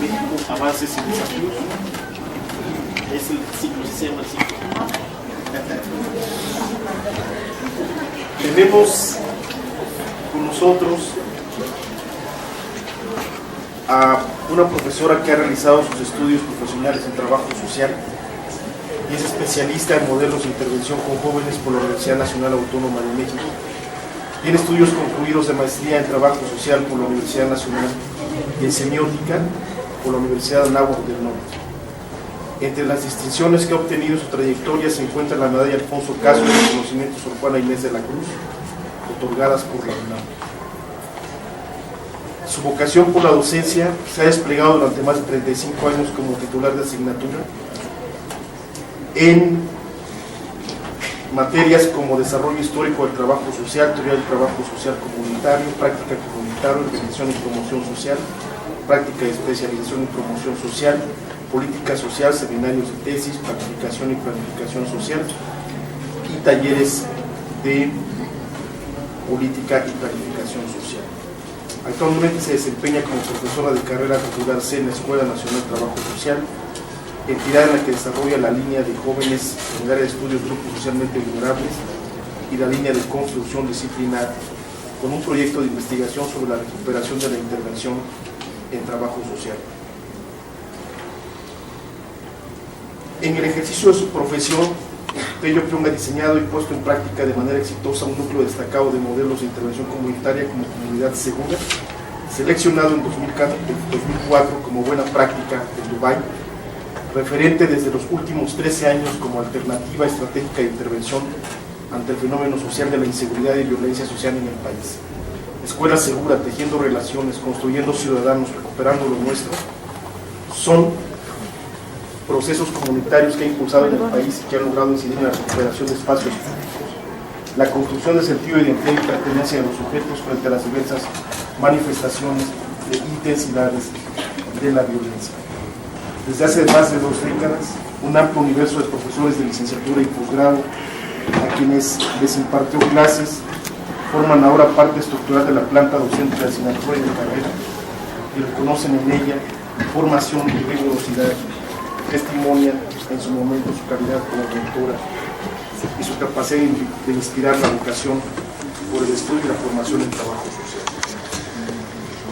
México, avances y desafíos. Es el ciclo, se llama el ciclo. Tenemos con nosotros a una profesora que ha realizado sus estudios profesionales en trabajo social y es especialista en modelos de intervención con jóvenes por la Universidad Nacional Autónoma de México. Tiene estudios concluidos de maestría en trabajo social por la Universidad Nacional y en semiótica por la Universidad Anáhuac del Norte. Entre las distinciones que ha obtenido en su trayectoria se encuentra la medalla Alfonso Caso de reconocimiento Sor Juana Inés de la Cruz, otorgadas por la UNAM. Su vocación por la docencia se ha desplegado durante más de 35 años como titular de asignatura en materias como desarrollo histórico del trabajo social, teoría del trabajo social comunitario, práctica comunitaria, prevención y promoción social, práctica de especialización y promoción social, política social, seminarios de tesis, planificación y planificación social y talleres de política y planificación social. Actualmente se desempeña como profesora de carrera titular C en la Escuela Nacional de Trabajo Social, entidad en la que desarrolla la línea de jóvenes en el área de estudios grupos socialmente vulnerables y la línea de construcción disciplinar, con un proyecto de investigación sobre la recuperación de la intervención en trabajo social. En el ejercicio de su profesión, Tello Pion ha diseñado y puesto en práctica de manera exitosa un núcleo destacado de modelos de intervención comunitaria como comunidad segura, seleccionado en 2004 como buena práctica en Dubái, referente desde los últimos 13 años como alternativa estratégica de intervención ante el fenómeno social de la inseguridad y violencia social en el país. Escuela segura, tejiendo relaciones, construyendo ciudadanos, recuperando lo nuestro, son procesos comunitarios que ha impulsado en el país y que han logrado incidir en la recuperación de espacios públicos, la construcción de sentido de identidad y pertenencia de los sujetos frente a las diversas manifestaciones de intensidades de la violencia. Desde hace más de 2 décadas, un amplio universo de profesores de licenciatura y posgrado, a quienes les impartió clases, forman ahora parte estructural de la planta docente de asignatura y de carrera, y reconocen en ella formación y rigurosidad, testimonia en su momento su calidad como mentora y su capacidad de inspirar la vocación por el estudio y la formación en trabajo social.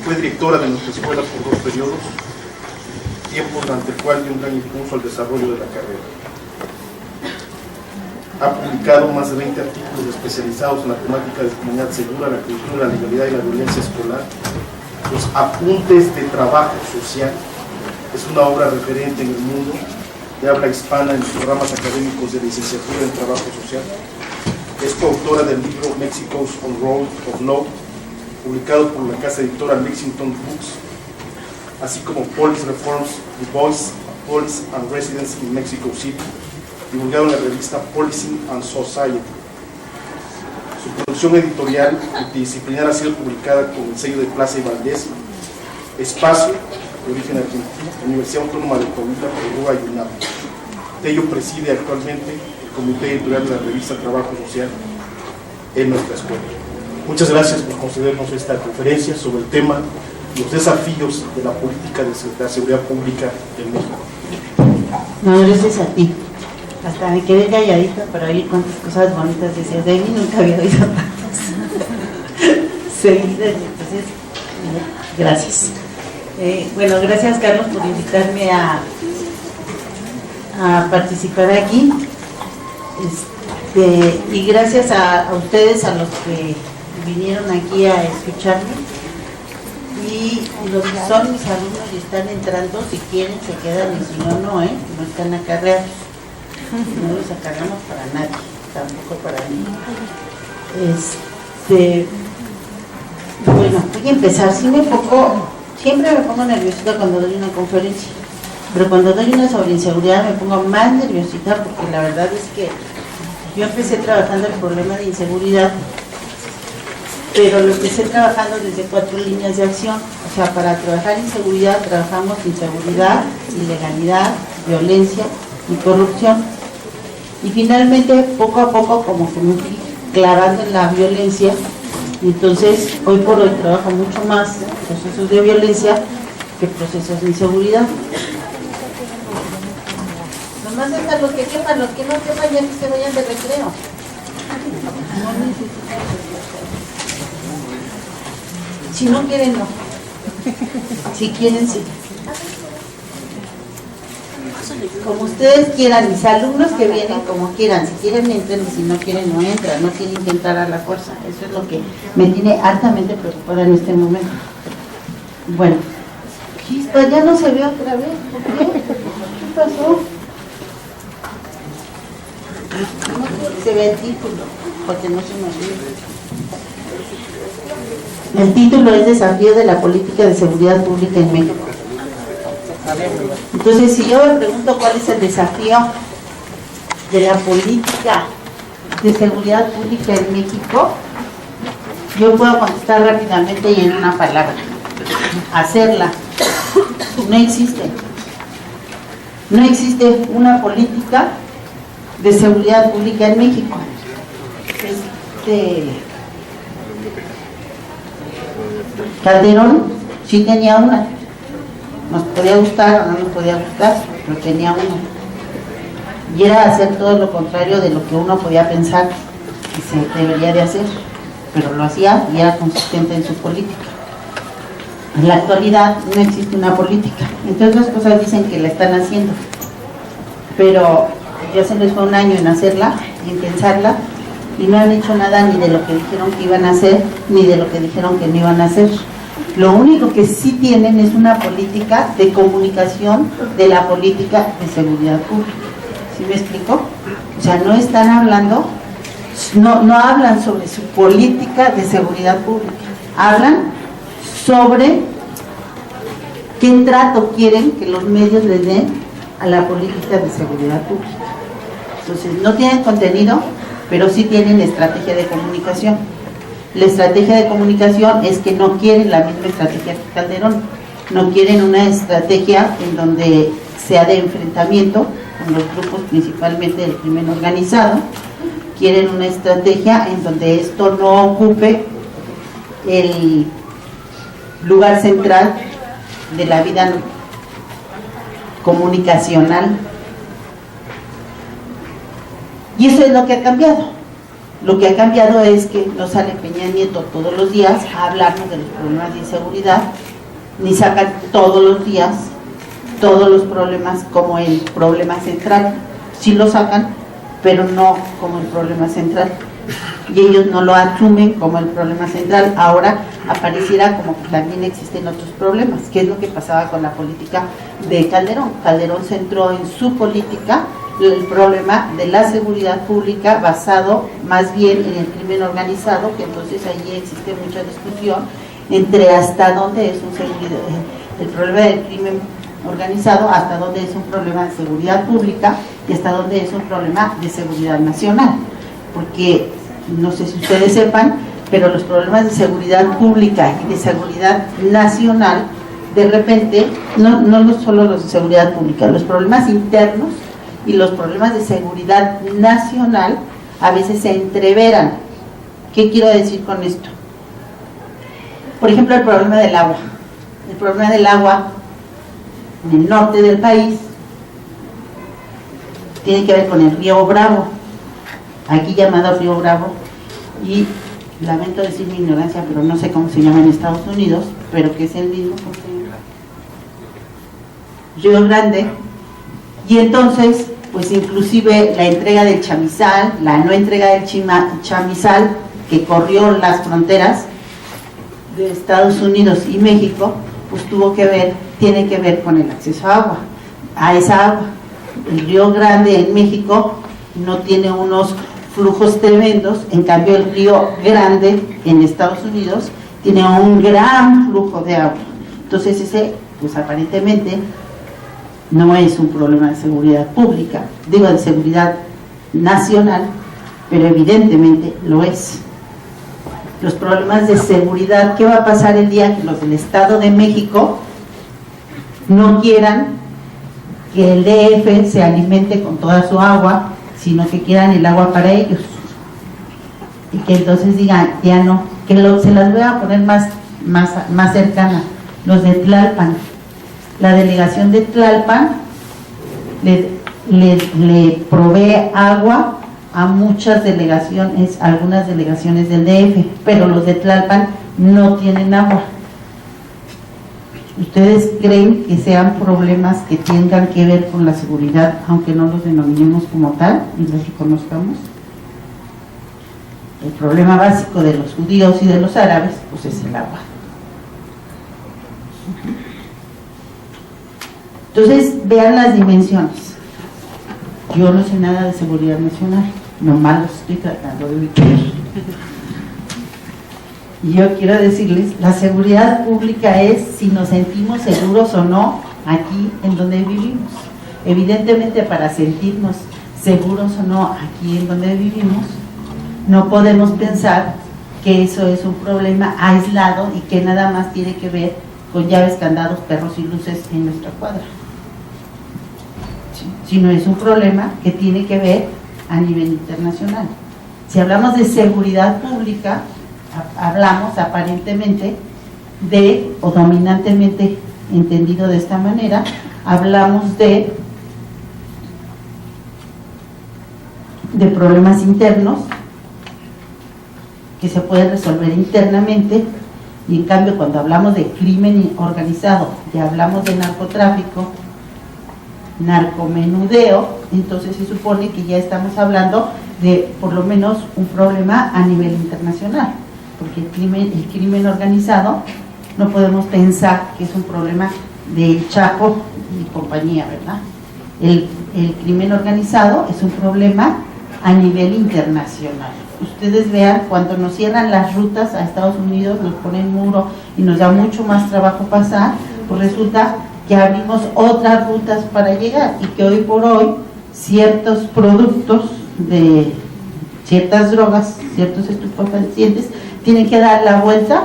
Fue directora de nuestra escuela por 2 periodos, tiempo durante el cual dio un gran impulso al desarrollo de la carrera. Ha publicado más de 20 artículos especializados en la temática de comunidad segura, la cultura, la legalidad y la violencia escolar. Los apuntes de trabajo social es una obra referente en el mundo de habla hispana en los programas académicos de licenciatura en trabajo social. Es coautora del libro Mexico's on Road of Law, publicado por la casa editora Lexington Books, así como Police Reforms, The Voice, Police and Residence in Mexico City, divulgado en la revista Policing and Society. Su producción editorial multidisciplinar ha sido publicada con el sello de Plaza y Valdés, Espacio, de origen argentino, Universidad Autónoma de Coahuila, Perú y UNAM. Tello preside actualmente el comité editorial de la revista Trabajo Social en nuestra escuela. Muchas gracias por concedernos esta conferencia sobre el tema los desafíos de la política de la seguridad pública en México. No, gracias a ti. Hasta me quedé calladita para oír cuántas cosas bonitas decías. De mí nunca había oído tantas seguidas, entonces, gracias. Bueno, gracias Carlos por invitarme a participar aquí. Y gracias a ustedes, a los que vinieron aquí a escucharme. Y los que son mis alumnos y están entrando, si quieren se quedan y si no, no, no están acarreados. No los acarreamos para nadie, tampoco para mí. Bueno, voy a empezar. Siempre me pongo nerviosita cuando doy una conferencia, pero cuando doy una sobre inseguridad me pongo más nerviosita porque la verdad es que yo empecé trabajando el problema de inseguridad, pero lo empecé trabajando desde 4 líneas de acción. O sea, para trabajar inseguridad, trabajamos inseguridad, ilegalidad, violencia y corrupción. Y finalmente, poco a poco, como que me fui clavando en la violencia. Entonces, hoy por hoy trabajo mucho más procesos de violencia que procesos de inseguridad. Nomás están los que quepan, los que no quepan ya que se vayan de recreo. Si no quieren, no. Si quieren, sí. Como ustedes quieran, mis alumnos que vienen como quieran, si quieren entren y si no quieren no entran, no tienen que entrar a la fuerza. Eso es lo que me tiene altamente preocupada en este momento. Bueno, chispa, ya no se ve otra vez, ¿por qué? ¿Qué pasó? No quiero que se vea el título, porque no se me olvida. El título es Desafío de la Política de Seguridad Pública en México. Entonces, si yo me pregunto cuál es el desafío de la política de seguridad pública en México, yo puedo contestar rápidamente y en una palabra: hacerla. No existe. No existe una política de seguridad pública en México. Calderón sí tenía una. Nos podía gustar o no nos podía gustar, pero tenía uno. Y era hacer todo lo contrario de lo que uno podía pensar que se debería de hacer, pero lo hacía y era consistente en su política. En la actualidad no existe una política. Entonces las cosas dicen que la están haciendo, pero ya se les fue un año en hacerla, en pensarla, y no han hecho nada ni de lo que dijeron que iban a hacer, ni de lo que dijeron que no iban a hacer. Lo único que sí tienen es una política de comunicación de la política de seguridad pública. ¿Sí me explico? O sea, no están hablando, no hablan sobre su política de seguridad pública. Hablan sobre qué trato quieren que los medios les den a la política de seguridad pública. Entonces, no tienen contenido, pero sí tienen estrategia de comunicación. La estrategia de comunicación es que no quieren la misma estrategia que Calderón, no quieren una estrategia en donde sea de enfrentamiento con los grupos principalmente del crimen organizado, quieren una estrategia en donde esto no ocupe el lugar central de la vida comunicacional. Y eso es lo que ha cambiado. Lo que ha cambiado es que no sale Peña Nieto todos los días a hablarnos de los problemas de inseguridad, ni sacan todos los días todos los problemas como el problema central. Sí lo sacan, pero no como el problema central. Y ellos no lo asumen como el problema central. Ahora apareciera como que también existen otros problemas, que es lo que pasaba con la política de Calderón. Calderón centró en su política el problema de la seguridad pública basado más bien en el crimen organizado, que entonces allí existe mucha discusión entre hasta dónde es el problema del crimen organizado, hasta dónde es un problema de seguridad pública y hasta dónde es un problema de seguridad nacional. Porque no sé si ustedes sepan, pero los problemas de seguridad pública y de seguridad nacional, de repente, no solo los de seguridad pública, los problemas internos y los problemas de seguridad nacional a veces se entreveran. ¿Qué quiero decir con esto? Por ejemplo, el problema del agua. El problema del agua en el norte del país tiene que ver con el río Bravo, aquí llamado río Bravo, y lamento decir mi ignorancia, pero no sé cómo se llama en Estados Unidos, pero que es el mismo Río Grande. Y entonces, pues inclusive la entrega del chamizal, la no entrega del chamizal, que corrió las fronteras de Estados Unidos y México, pues tiene que ver con el acceso a esa agua. El Río Grande en México no tiene unos flujos tremendos, en cambio el Río Grande en Estados Unidos tiene un gran flujo de agua. Entonces ese, pues aparentemente no es un problema de seguridad pública, digo de seguridad nacional, pero evidentemente lo es. Los problemas de seguridad, ¿qué va a pasar el día que los del Estado de México no quieran que el DF se alimente con toda su agua, sino que quieran el agua para ellos? Y que entonces digan, ya no, que se las voy a poner más cercana, los de Tlalpan, La delegación de Tlalpan le provee agua a muchas delegaciones, algunas delegaciones del DF, pero los de Tlalpan no tienen agua. ¿Ustedes creen que sean problemas que tengan que ver con la seguridad, aunque no los denominemos como tal y los reconozcamos? El problema básico de los judíos y de los árabes, pues es el agua. Entonces, vean las dimensiones. Yo no sé nada de seguridad nacional, nomás los estoy tratando de ubicar. Y yo quiero decirles, la seguridad pública es si nos sentimos seguros o no aquí en donde vivimos. Evidentemente, para sentirnos seguros o no aquí en donde vivimos, no podemos pensar que eso es un problema aislado y que nada más tiene que ver con llaves, candados, perros y luces en nuestra cuadra. Sino es un problema que tiene que ver a nivel internacional. Si hablamos de seguridad pública, hablamos aparentemente de, o dominantemente entendido de esta manera, hablamos de problemas internos que se pueden resolver internamente, y en cambio cuando hablamos de crimen organizado y hablamos de narcotráfico, narcomenudeo, entonces se supone que ya estamos hablando de por lo menos un problema a nivel internacional, porque el crimen organizado no podemos pensar que es un problema del Chapo y compañía, ¿verdad? El crimen organizado es un problema a nivel internacional. Ustedes vean, cuando nos cierran las rutas a Estados Unidos, nos ponen muro y nos da mucho más trabajo pasar, pues resulta que abrimos otras rutas para llegar, y que hoy por hoy ciertos productos de ciertas drogas, ciertos estupefacientes, tienen que dar la vuelta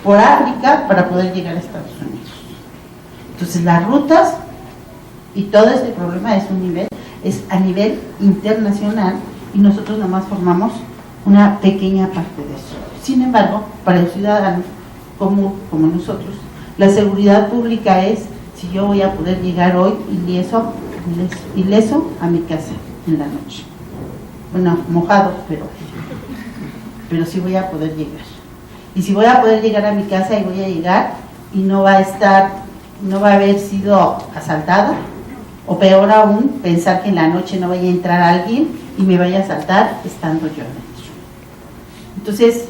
por África para poder llegar a Estados Unidos. Entonces las rutas y todo ese problema es a nivel internacional, y nosotros nomás formamos una pequeña parte de eso. Sin embargo, para el ciudadano común como nosotros, la seguridad pública es si yo voy a poder llegar hoy ileso a mi casa en la noche. Bueno, mojado, pero sí voy a poder llegar. Y si voy a poder llegar a mi casa, y voy a llegar y no va a haber sido asaltada, o peor aún, pensar que en la noche no vaya a entrar alguien y me vaya a asaltar estando yo adentro. Entonces,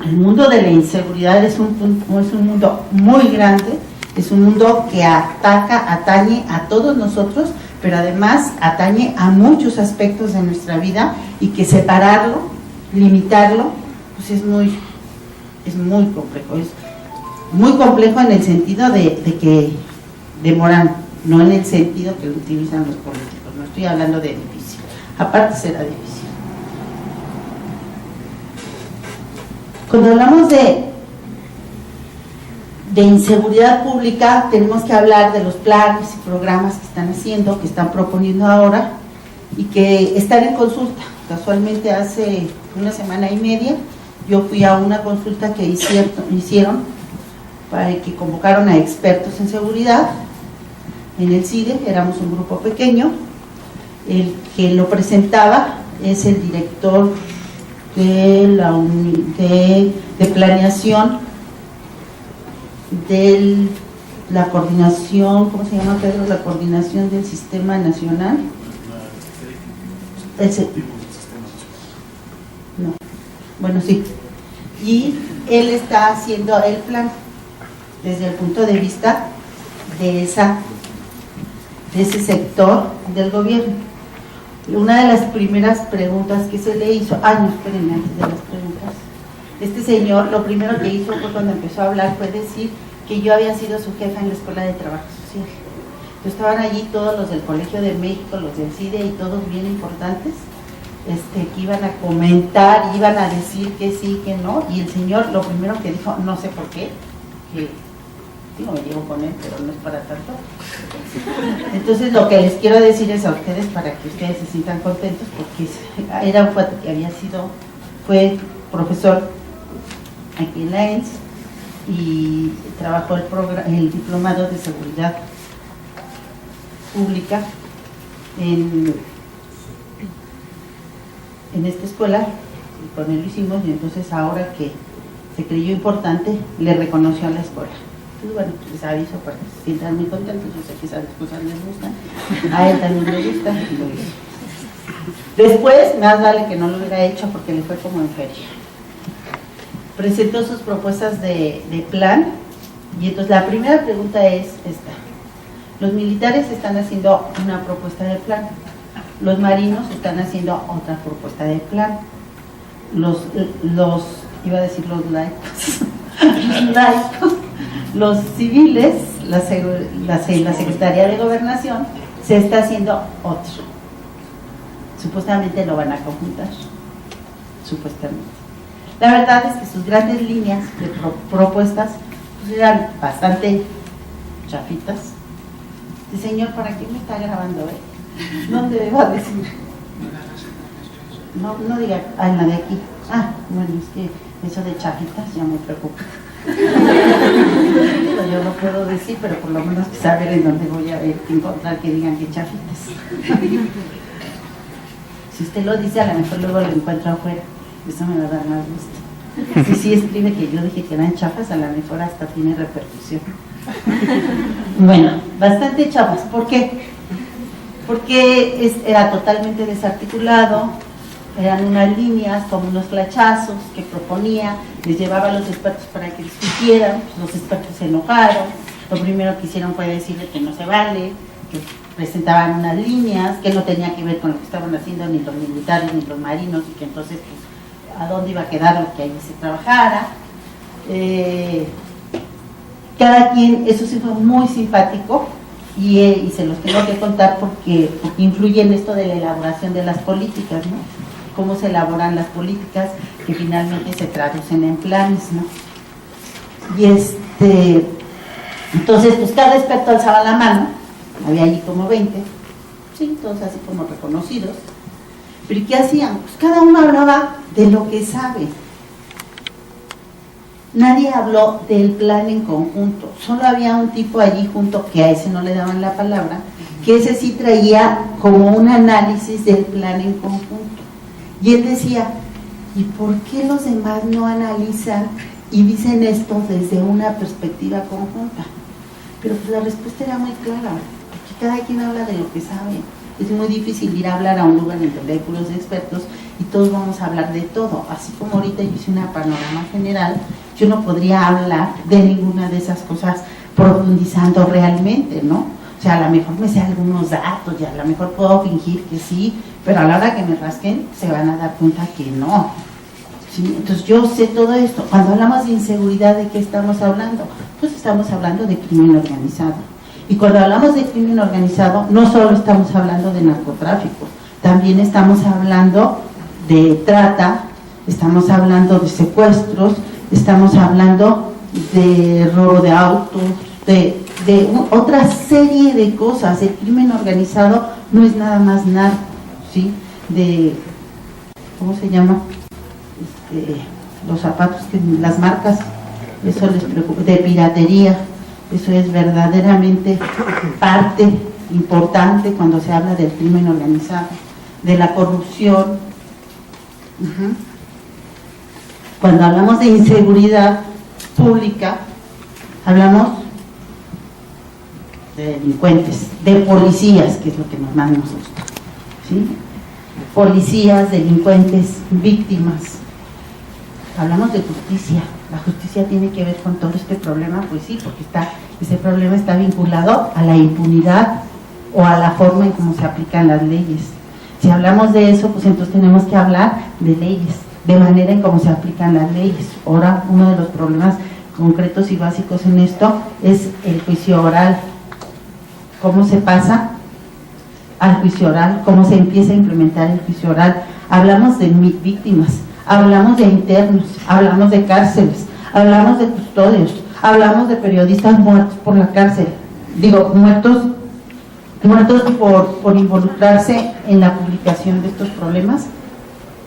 el mundo de la inseguridad es un mundo muy grande, es un mundo que atañe a todos nosotros, pero además atañe a muchos aspectos de nuestra vida, y que separarlo, limitarlo, pues es muy complejo. Es muy complejo en el sentido de moral, no en el sentido que lo utilizan los políticos. No estoy hablando de división, aparte será división. Cuando hablamos de inseguridad pública, tenemos que hablar de los planes y programas que están haciendo, que están proponiendo ahora y que están en consulta. Casualmente hace una semana y media yo fui a una consulta que hicieron para que convocaron a expertos en seguridad en el CIDE. Éramos un grupo pequeño. El que lo presentaba es el director de planeación de la coordinación, ¿cómo se llama, Pedro? La coordinación del Sistema Nacional. No. Bueno, sí. Y él está haciendo el plan desde el punto de vista de ese sector del gobierno. Una de las primeras preguntas que se le hizo, espérenme, antes de las preguntas, este señor lo primero que hizo fue, cuando empezó a hablar, fue decir que yo había sido su jefa en la Escuela de Trabajo Social. Estaban allí todos los del Colegio de México, los del CIDE y todos bien importantes, que iban a comentar, iban a decir que sí, que no, y el señor lo primero que dijo, no sé por qué, que digo, me llevo con él, pero no es para tanto. Entonces lo que les quiero decir es a ustedes, para que ustedes se sientan contentos, porque era un cuate que fue profesor aquí en la ENS, y trabajó el diplomado de seguridad pública en esta escuela, y con él lo hicimos, y entonces ahora que se creyó importante, le reconoció a la escuela. Entonces, bueno, les aviso para que se sientan muy contentos. Yo sé que esas cosas les gustan, a él también le gusta, y lo hizo. Después, más vale que no lo hubiera hecho porque le fue como en feria. Presentó sus propuestas de plan, y entonces la primera pregunta es esta: los militares están haciendo una propuesta de plan, los marinos están haciendo otra propuesta de plan, iba a decir los laicos, los civiles, la Secretaría de Gobernación se está haciendo otro. Supuestamente lo van a conjuntar, supuestamente. La verdad es que sus grandes líneas de propuestas pues eran bastante chafitas. Y señor, ¿para qué me está grabando? ¿Dónde me va a decir? No diga, en la de aquí. Bueno, es que eso de chafitas ya me preocupa. Yo no puedo decir, pero por lo menos saber en dónde voy a encontrar que digan que chafitas. Si usted lo dice, a lo mejor luego lo encuentro afuera. Eso me va a dar más gusto. Si sí escribe que yo dije que eran chafas, a lo mejor hasta tiene repercusión. Bueno, bastante chafas. ¿Por qué? Porque era totalmente desarticulado, eran unas líneas como unos flachazos que proponía, les llevaba a los expertos para que discutieran, los expertos se enojaron, lo primero que hicieron fue decirle que no se vale, que presentaban unas líneas, que no tenía que ver con lo que estaban haciendo ni los militares ni los marinos, y que entonces pues, a dónde iba a quedar lo que ahí se trabajara. Cada quien, eso sí fue muy simpático, y se los tengo que contar porque influye en esto de la elaboración de las políticas, ¿no? Cómo se elaboran las políticas que finalmente se traducen en planes, ¿no? Y entonces pues cada experto alzaba la mano, había allí como 20, sí, todos así como reconocidos, pero ¿qué hacían? Pues cada uno hablaba de lo que sabe. Nadie habló del plan en conjunto, solo había un tipo allí junto que a ese no le daban la palabra, que ese sí traía como un análisis del plan en conjunto. Y él decía, ¿y por qué los demás no analizan y dicen esto desde una perspectiva conjunta? Pero pues la respuesta era muy clara, porque cada quien habla de lo que sabe. Es muy difícil ir a hablar a un lugar en donde hay puros expertos y todos vamos a hablar de todo. Así como ahorita yo hice una panorama general, yo no podría hablar de ninguna de esas cosas profundizando realmente, ¿no? O sea, a lo mejor me sé algunos datos y a lo mejor puedo fingir que sí, pero a la hora que me rasquen se van a dar cuenta que no. ¿Sí? Entonces yo sé todo esto. Cuando hablamos de inseguridad, ¿de qué estamos hablando? Pues estamos hablando de crimen organizado. Y cuando hablamos de crimen organizado, no solo estamos hablando de narcotráfico, también estamos hablando de trata, estamos hablando de secuestros, estamos hablando de robo de autos, de otra serie de cosas. El crimen organizado no es nada más narco, ¿sí? ¿Cómo se llama? Los zapatos, las marcas, eso les preocupa, de piratería. Eso es verdaderamente parte importante cuando se habla del crimen organizado, de la corrupción. Cuando hablamos de inseguridad pública, hablamos de delincuentes, de policías, que es lo que más nos gusta, ¿sí? Policías, delincuentes, víctimas. Hablamos de justicia. La justicia tiene que ver con todo este problema, pues sí, porque ese problema está vinculado a la impunidad o a la forma en cómo se aplican las leyes. Si hablamos de eso, pues entonces tenemos que hablar de leyes, de manera en cómo se aplican las leyes. Ahora, uno de los problemas concretos y básicos en esto es el juicio oral. ¿Cómo se pasa al juicio oral? ¿Cómo se empieza a implementar el juicio oral? Hablamos de víctimas, hablamos de internos, hablamos de cárceles, hablamos de custodios, hablamos de periodistas muertos por la cárcel, muertos por involucrarse en la publicación de estos problemas.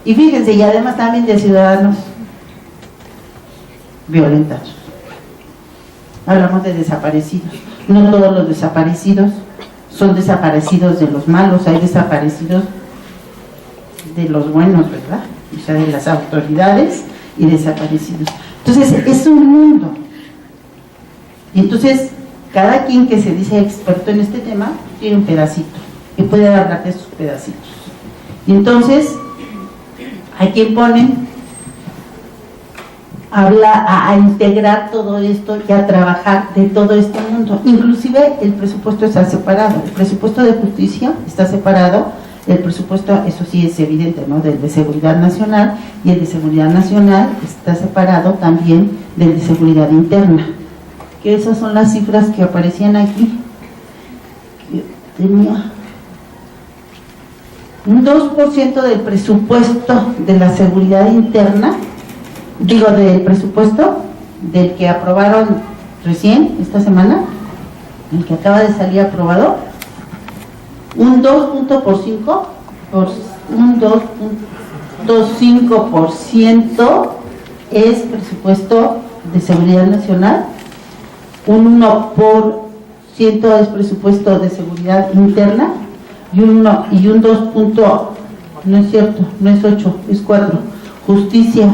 Y fíjense, y además también de ciudadanos violentados. hablamos de desaparecidos. No todos los desaparecidos son desaparecidos de los malos, hay desaparecidos de los buenos, ¿verdad? O sea, de las autoridades y desaparecidos. Entonces, es un mundo. Y entonces, cada quien que se dice experto en este tema tiene un pedacito y puede hablar de sus pedacitos. Y entonces, hay quien pone, habla a integrar todo esto y a trabajar de todo este mundo. Inclusive el presupuesto está separado, el presupuesto de justicia está separado, el presupuesto, eso sí es evidente, ¿no?, del de seguridad nacional, y el de seguridad nacional está separado también del de seguridad interna, que esas son las cifras que aparecían aquí, que tenía un 2% del presupuesto de la seguridad interna, digo, del presupuesto del que aprobaron recién esta semana, el que acaba de salir aprobado, un 2.5% es presupuesto de seguridad nacional, un 1% es presupuesto de seguridad interna, y un 2. No es cierto, no es 8, es 4, justicia,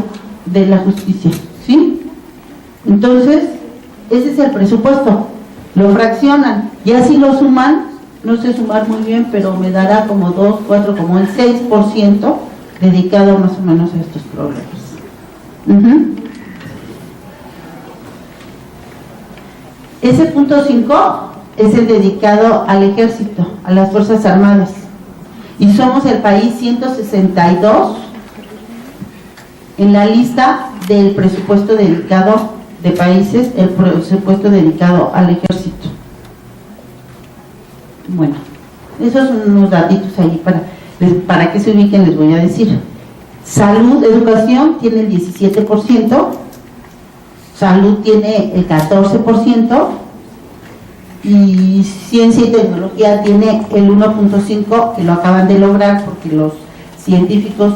de la justicia, ¿sí? Entonces, ese es el presupuesto, lo fraccionan, y así lo suman, no sé sumar muy bien, pero me dará como 2, 4, como el 6% dedicado más o menos a estos problemas. Ese punto 5 es el dedicado al ejército, a las Fuerzas Armadas, y somos el país 162 en la lista del presupuesto dedicado de países, el presupuesto dedicado al ejército. Bueno, esos son unos datitos ahí para que se ubiquen, les voy a decir. Salud, educación tiene el 17%, salud tiene el 14%, y ciencia y tecnología tiene el 1.5%, que lo acaban de lograr porque los científicos,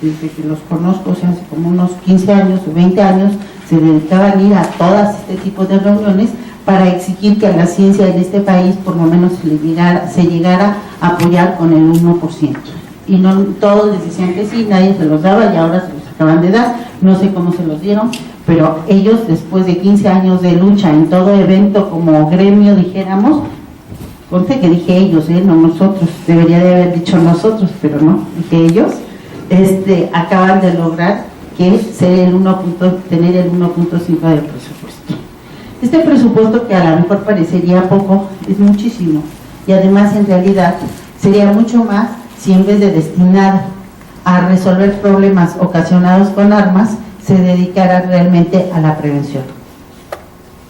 desde que los conozco, o sea, hace como unos 15 años o 20 años, se dedicaban a ir a todas este tipo de reuniones para exigir que a la ciencia en este país por lo menos se llegara a apoyar con el 1%. Y no todos les decían que sí, nadie se los daba y ahora se los acaban de dar, no sé cómo se los dieron, pero ellos, después de 15 años de lucha en todo evento como gremio, dijéramos, conste que dije ellos, no nosotros, debería de haber dicho nosotros, pero no, dije ellos, acaban de lograr que tener el 1.5 del presupuesto. Este presupuesto, que a lo mejor parecería poco, es muchísimo, y además en realidad sería mucho más si en vez de destinar a resolver problemas ocasionados con armas, se dedicara realmente a la prevención,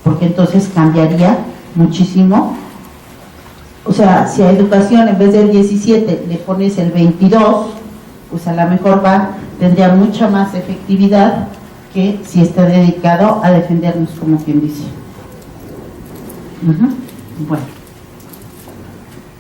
porque entonces cambiaría muchísimo. O sea, si a educación en vez del 17 le pones el 22, pues a lo mejor tendría mucha más efectividad que si está dedicado a defendernos, como quien dice. Bueno,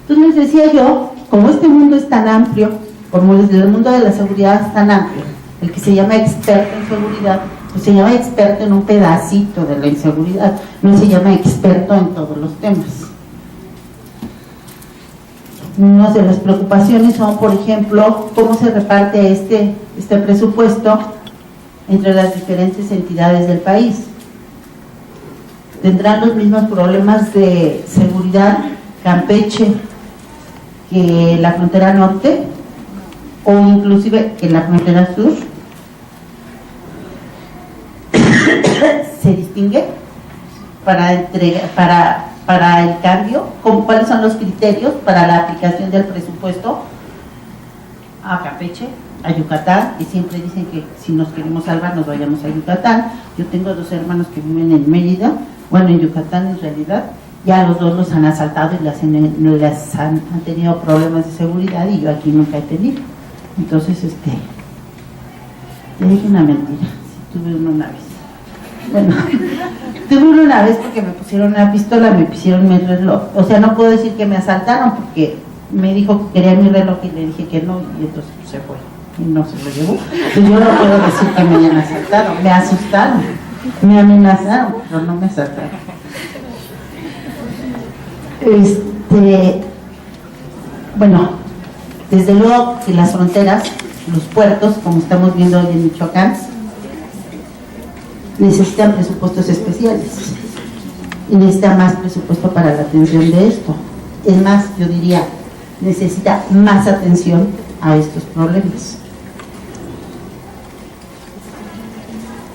entonces les decía yo, como este mundo es tan amplio, como el mundo de la seguridad es tan amplio, el que se llama experto en seguridad, pues se llama experto en un pedacito de la inseguridad, no se llama experto en todos los temas. Una de las preocupaciones son, por ejemplo, cómo se reparte este presupuesto entre las diferentes entidades del país. ¿Tendrán los mismos problemas de seguridad Campeche que la frontera norte, o inclusive que la frontera sur? ¿Se distingue para el cambio? ¿Cuáles son los criterios para la aplicación del presupuesto a Campeche, a Yucatán? Y siempre dicen que si nos queremos salvar nos vayamos a Yucatán. Yo tengo 2 hermanos que viven en Mérida, bueno, en Yucatán en realidad, ya los 2 los han asaltado y les han tenido problemas de seguridad, y yo aquí nunca he tenido. Entonces, te dije una mentira, si tuve uno una vez. Bueno, tuve uno una vez porque me pusieron una pistola, me pusieron mi reloj. O sea, no puedo decir que me asaltaron porque me dijo que quería mi reloj y le dije que no, y entonces se fue y no se lo llevó. Entonces yo no puedo decir que me hayan asaltado, me asustaron. Me amenazaron, pero no me asaltaron. Bueno, desde luego que las fronteras, los puertos, como estamos viendo hoy en Michoacán, necesitan presupuestos especiales y necesita más presupuesto para la atención de esto. Es más, yo diría, necesita más atención a estos problemas.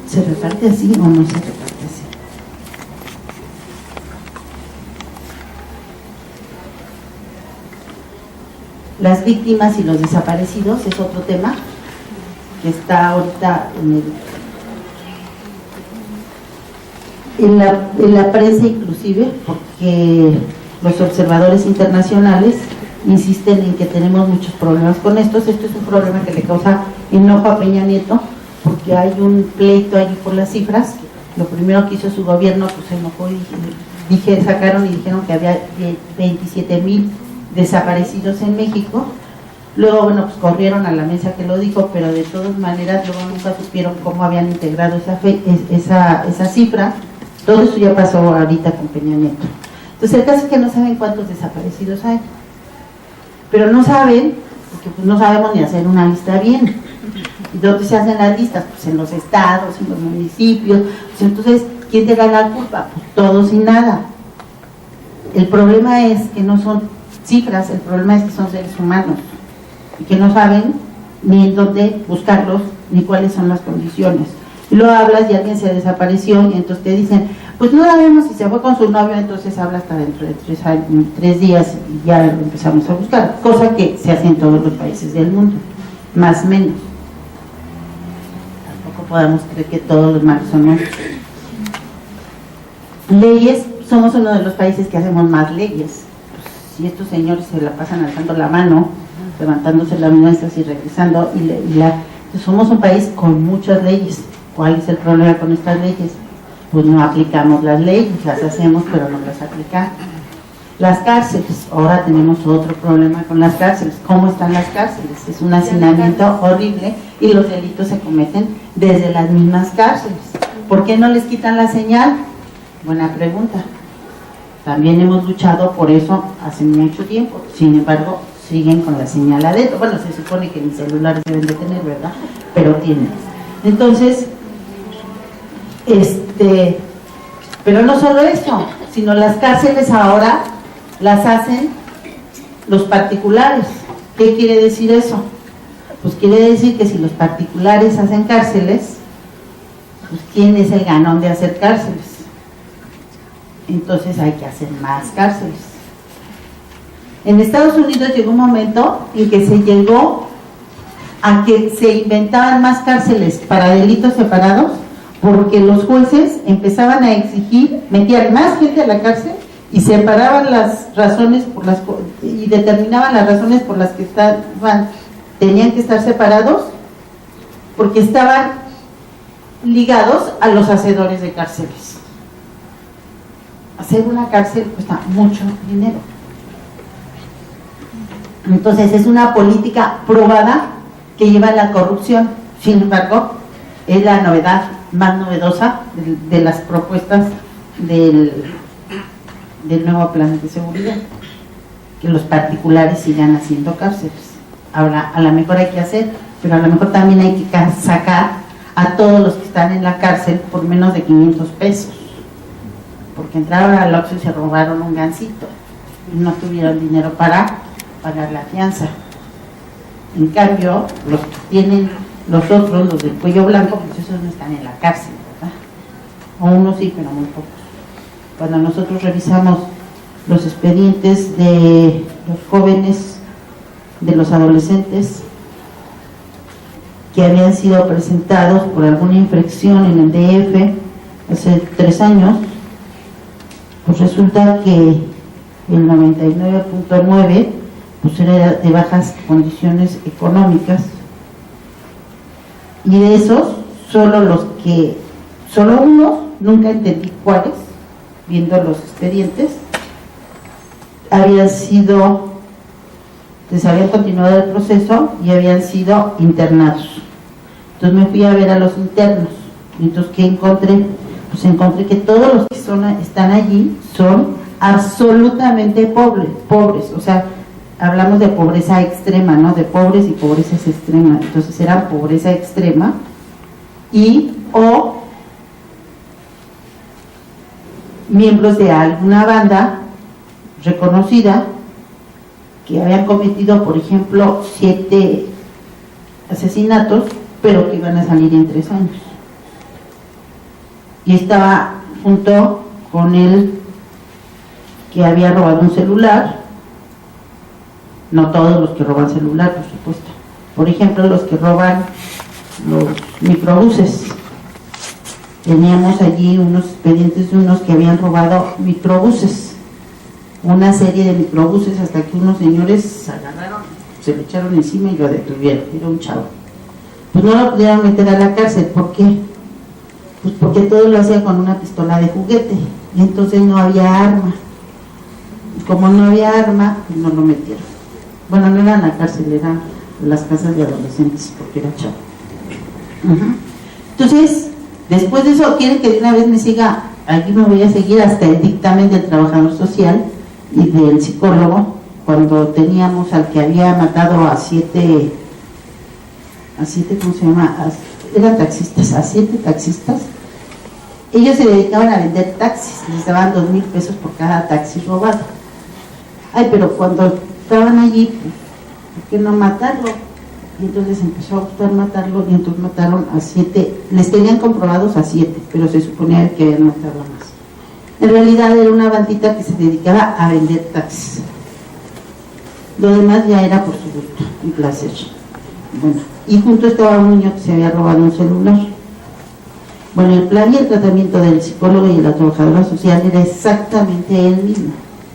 ¿Se reparte así o no se reparte así? Las víctimas y los desaparecidos es otro tema que está ahorita en la prensa inclusive, porque los observadores internacionales insisten en que tenemos muchos problemas con estos. Esto es un problema que le causa enojo a Peña Nieto, porque hay un pleito allí por las cifras. Lo primero que hizo su gobierno, pues se enojó y sacaron y dijeron que había 27,000 desaparecidos en México. Luego, bueno, pues corrieron a la mesa que lo dijo, pero de todas maneras luego nunca supieron cómo habían integrado esa cifra. Todo esto ya pasó ahorita con Peña Nieto. Entonces el caso es que no saben cuántos desaparecidos hay, pero no saben, porque pues no sabemos ni hacer una lista bien. ¿Y dónde se hacen las listas? Pues en los estados, en los municipios. Pues entonces, ¿quién te da la culpa? Pues todos y nada. El problema es que no son cifras, el problema es que son seres humanos y que no saben ni en dónde buscarlos ni cuáles son las condiciones. Y luego hablas y alguien se desapareció y entonces te dicen, pues no sabemos si se fue con su novio, entonces habla hasta dentro de 3 días y ya lo empezamos a buscar, cosa que se hace en todos los países del mundo, más o menos. Tampoco podemos creer que todos los malos son malos. Leyes, somos uno de los países que hacemos más leyes. Pues, si estos señores se la pasan alzando la mano, levantándose las mesas y regresando, pues somos un país con muchas leyes. ¿Cuál es el problema con estas leyes? Pues no aplicamos las leyes, las hacemos pero no las aplicamos. Las cárceles, ahora tenemos otro problema con las cárceles. ¿Cómo están las cárceles? Es un hacinamiento horrible y los delitos se cometen desde las mismas cárceles. ¿Por qué no les quitan la señal? Buena pregunta. También hemos luchado por eso hace mucho tiempo, sin embargo siguen con la señal adentro. Bueno, se supone que mis celulares deben de tener, ¿verdad? Pero tienen. Entonces, pero no solo eso, sino las cárceles ahora las hacen los particulares. ¿Qué quiere decir eso? Pues quiere decir que si los particulares hacen cárceles, pues ¿quién es el ganón de hacer cárceles? Entonces hay que hacer más cárceles. En Estados Unidos llegó un momento en que se llegó a que se inventaban más cárceles para delitos separados, porque los jueces empezaban a exigir, metían más gente a la cárcel y separaban las razones y determinaban las razones por las que tenían que estar separados, porque estaban ligados a los hacedores de cárceles. Hacer una cárcel cuesta mucho dinero. Entonces es una política probada que lleva a la corrupción. Sin embargo, es la novedad más novedosa de las propuestas del nuevo plan de seguridad, que los particulares sigan haciendo cárceles. Ahora, a lo mejor hay que hacer, pero a lo mejor también hay que sacar a todos los que están en la cárcel por menos de 500 pesos, porque entraron al Oxxo y se robaron un gansito y no tuvieron dinero para pagar la fianza. En cambio, los que tienen los otros, los del cuello blanco, pues esos no están en la cárcel, ¿verdad? O unos sí, pero muy pocos. Cuando nosotros revisamos los expedientes de los jóvenes, de los adolescentes que habían sido presentados por alguna infracción en el DF hace 3 años, pues resulta que el 99.9 pues era de bajas condiciones económicas, y de esos solo unos, nunca entendí cuáles, viendo los expedientes, les habían continuado el proceso y habían sido internados. Entonces me fui a ver a los internos Entonces, ¿qué encontré? Pues encontré que todos los que están allí son absolutamente pobres, o sea, hablamos de pobreza extrema, ¿no? De pobres y pobrezas extremas. Entonces era pobreza extrema y o miembros de alguna banda reconocida que habían cometido, por ejemplo, 7 asesinatos, pero que iban a salir en 3 años. Y estaba junto con él que había robado un celular. No todos los que roban celular, por supuesto. Por ejemplo, los que roban los microbuses. Teníamos allí unos expedientes de unos que habían robado microbuses, una serie de microbuses, hasta que unos señores se agarraron, se le echaron encima y lo detuvieron. Era un chavo. Pues no lo pudieron meter a la cárcel. ¿Por qué? Pues porque todo lo hacía con una pistola de juguete y entonces no había arma. Y como no había arma, pues no lo metieron. Bueno, no era en la cárcel, eran las casas de adolescentes, porque era chavo. Entonces, después de eso, quieren que de una vez me siga. Aquí me voy a seguir hasta el dictamen del trabajador social y del psicólogo, cuando teníamos al que había matado a 7, ¿cómo se llama? Eran taxistas, a 7 taxistas. Ellos se dedicaban a vender taxis, les daban 2,000 pesos por cada taxi robado. Ay, pero cuando estaban allí, ¿por qué no matarlo? Y entonces empezó a gustar matarlo, y entonces mataron a 7, les tenían comprobados a 7, pero se suponía que habían matado a más. En realidad era una bandita que se dedicaba a vender taxis. Lo demás ya era por su gusto y placer. Bueno, y junto estaba un niño que se había robado un celular. Bueno, el plan y el tratamiento del psicólogo y de la trabajadora social era exactamente el mismo,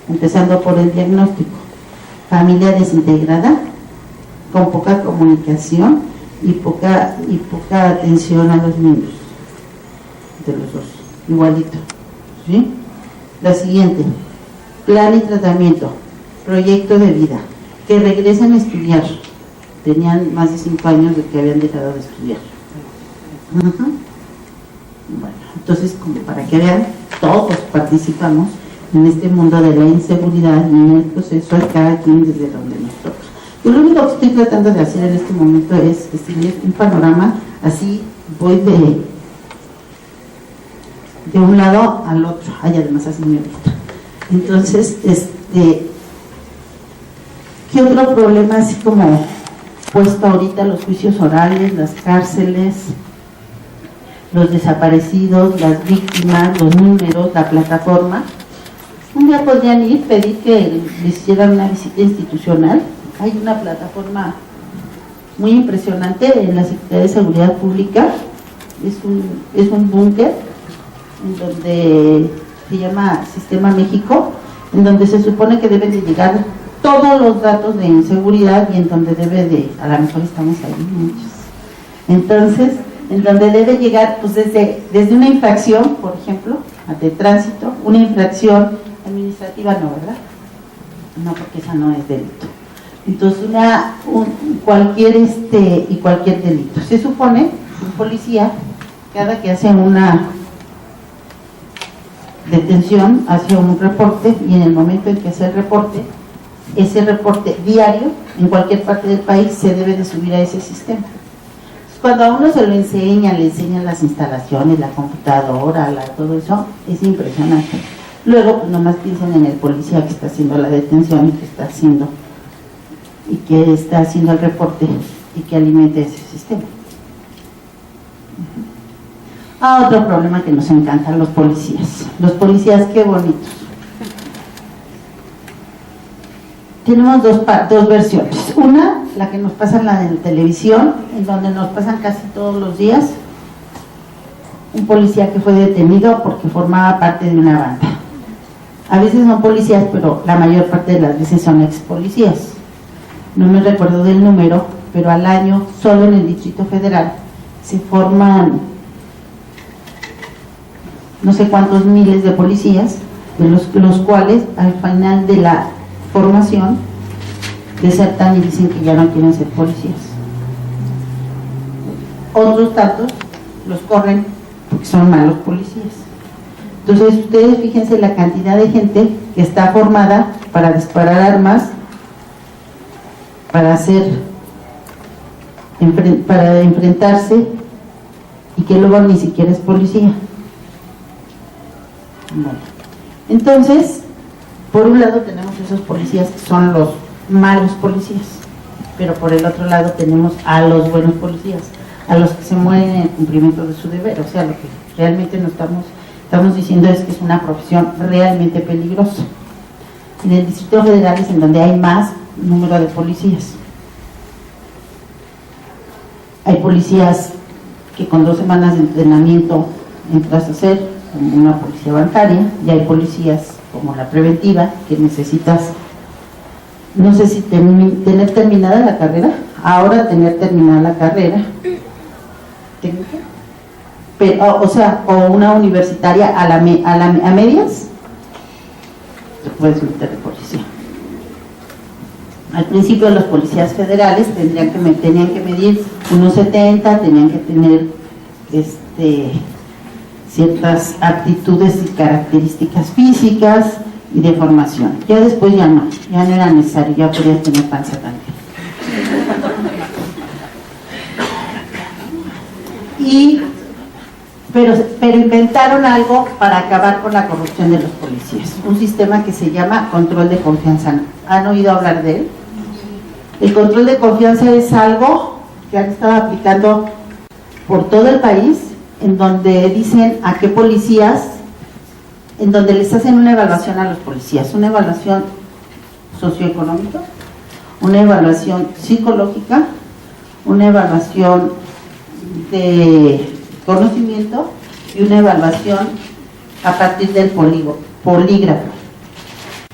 empezando por el diagnóstico: familia desintegrada, con poca comunicación y poca atención a los niños, de los dos, igualito, ¿sí? La siguiente: plan y tratamiento, proyecto de vida, que regresen a estudiar. Tenían más de 5 años de que habían dejado de estudiar. Bueno, entonces, como para que vean, todos participamos en este mundo de la inseguridad y en el proceso de cada quien desde donde nos toca. Yo lo único que estoy tratando de hacer en este momento es decirles un panorama, así voy de un lado al otro. Ay, además así me gusta. Entonces, ¿qué otro problema así como puesto ahorita? Los juicios orales, las cárceles, los desaparecidos, las víctimas, los números, la plataforma. Un día podrían ir, pedir que les hicieran una visita institucional. Hay una plataforma muy impresionante en la Secretaría de Seguridad Pública. Es un búnker en donde se llama Sistema México, en donde se supone que deben de llegar todos los datos de inseguridad y en donde debe de, a lo mejor estamos ahí muchos, entonces, en donde debe llegar pues desde una infracción, por ejemplo, de tránsito, una infracción administrativa, no, ¿verdad? No, porque esa no es delito. Entonces, cualquier delito. Se supone que un policía, cada que hace una detención, hace un reporte, y en el momento en que hace el reporte, ese reporte diario, en cualquier parte del país, se debe de subir a ese sistema. Entonces, cuando a uno se lo enseña, le enseñan las instalaciones, la computadora, todo eso, es impresionante. Luego, pues nomás piensan en el policía que está haciendo la detención y que está haciendo el reporte y que alimenta ese sistema. Otro problema que nos encantan los policías. Los policías, qué bonitos. Tenemos dos versiones. Una, la que nos pasa en la de la televisión, en donde nos pasan casi todos los días un policía que fue detenido porque formaba parte de una banda. A veces son policías, pero la mayor parte de las veces son ex policías. No me recuerdo del número, pero al año, solo en el Distrito Federal, se forman no sé cuántos miles de policías, de los cuales al final de la formación desertan y dicen que ya no quieren ser policías. Otros tantos los corren porque son malos policías. Entonces ustedes fíjense la cantidad de gente que está formada para disparar armas, para enfrentarse, y que luego ni siquiera es policía. Bueno, entonces, por un lado tenemos esos policías que son los malos policías, pero por el otro lado tenemos a los buenos policías, a los que se mueren en el cumplimiento de su deber. O sea, lo que realmente no estamos diciendo es que es una profesión realmente peligrosa. En el Distrito Federal es en donde hay más número de policías. Hay policías que con 2 semanas de entrenamiento entras a ser como una policía bancaria, y hay policías como la preventiva que necesitas, no sé si tener terminada la carrera, ahora tener terminada la carrera técnica, pero, o sea, o una universitaria a medias, te puedes meter de policía. Al principio los policías federales tenían que medir 1.70, tenían que tener ciertas aptitudes y características físicas y de formación. Ya después ya no era necesario, ya podías tener panza también. Pero inventaron algo para acabar con la corrupción de los policías, un sistema que se llama control de confianza. ¿Han oído hablar de él? El control de confianza es algo que han estado aplicando por todo el país, en donde dicen a qué policías, en donde les hacen una evaluación a los policías, una evaluación socioeconómica, una evaluación psicológica, una evaluación de conocimiento y una evaluación a partir del polígrafo.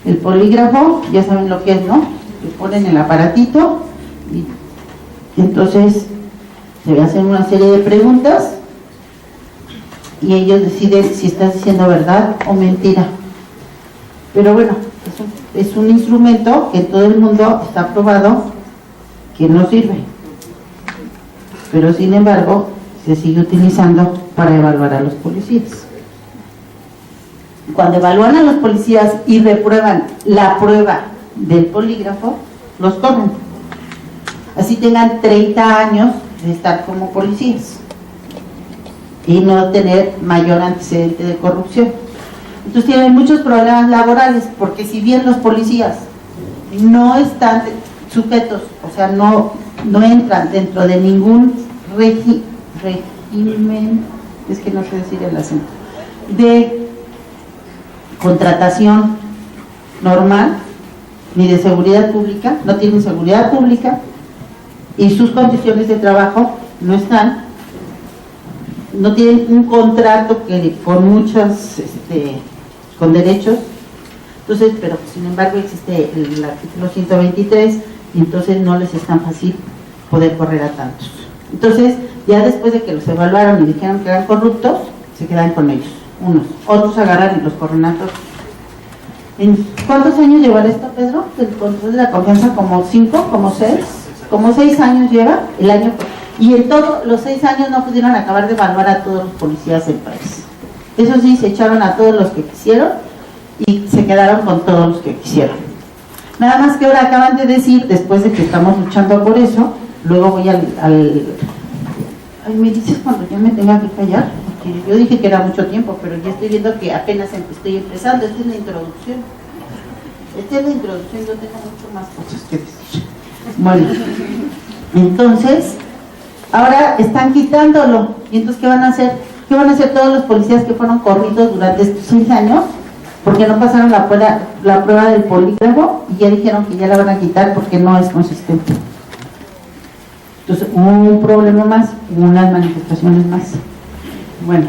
El polígrafo, ya saben lo que es, ¿no? Que ponen el aparatito y entonces se hacen una serie de preguntas y ellos deciden si estás diciendo verdad o mentira. Pero bueno, es un instrumento que en todo el mundo está probado que no sirve, pero sin embargo se sigue utilizando para evaluar a los policías. Cuando evalúan a los policías y reprueban la prueba del polígrafo, los corren, así tengan 30 años de estar como policías y no tener mayor antecedente de corrupción. Entonces tienen muchos problemas laborales, porque si bien los policías no están sujetos, o sea, no entran dentro de ningún régimen, es que no sé decir el acento, de contratación normal, ni de seguridad pública, no tienen seguridad pública, y sus condiciones de trabajo no tienen un contrato que con muchos, con derechos. Entonces, pero sin embargo existe el artículo 123, y entonces no les es tan fácil poder correr a tantos. Entonces, ya después de que los evaluaron y dijeron que eran corruptos, se quedan con ellos, otros agarran y los corren a todos. ¿En cuántos años lleva esto, Pedro? El control de la confianza, como 5, como 6, como 6 años lleva el año, y en todos los 6 años no pudieron acabar de evaluar a todos los policías del país. Eso sí, se echaron a todos los que quisieron y se quedaron con todos los que quisieron. Nada más que ahora acaban de decir, después de que estamos luchando por eso, luego voy ay, me dices cuando yo me tenga que callar, porque yo dije que era mucho tiempo, pero ya estoy viendo que apenas estoy empezando. Esta es la introducción. Yo tengo mucho más cosas que decir. Bueno, entonces, ahora están quitándolo, y entonces ¿qué van a hacer? ¿Qué van a hacer todos los policías que fueron corridos durante estos 6 años? Porque no pasaron la prueba del polígrafo, y ya dijeron que ya la van a quitar porque no es consistente. Entonces, un problema más, unas manifestaciones más. Bueno,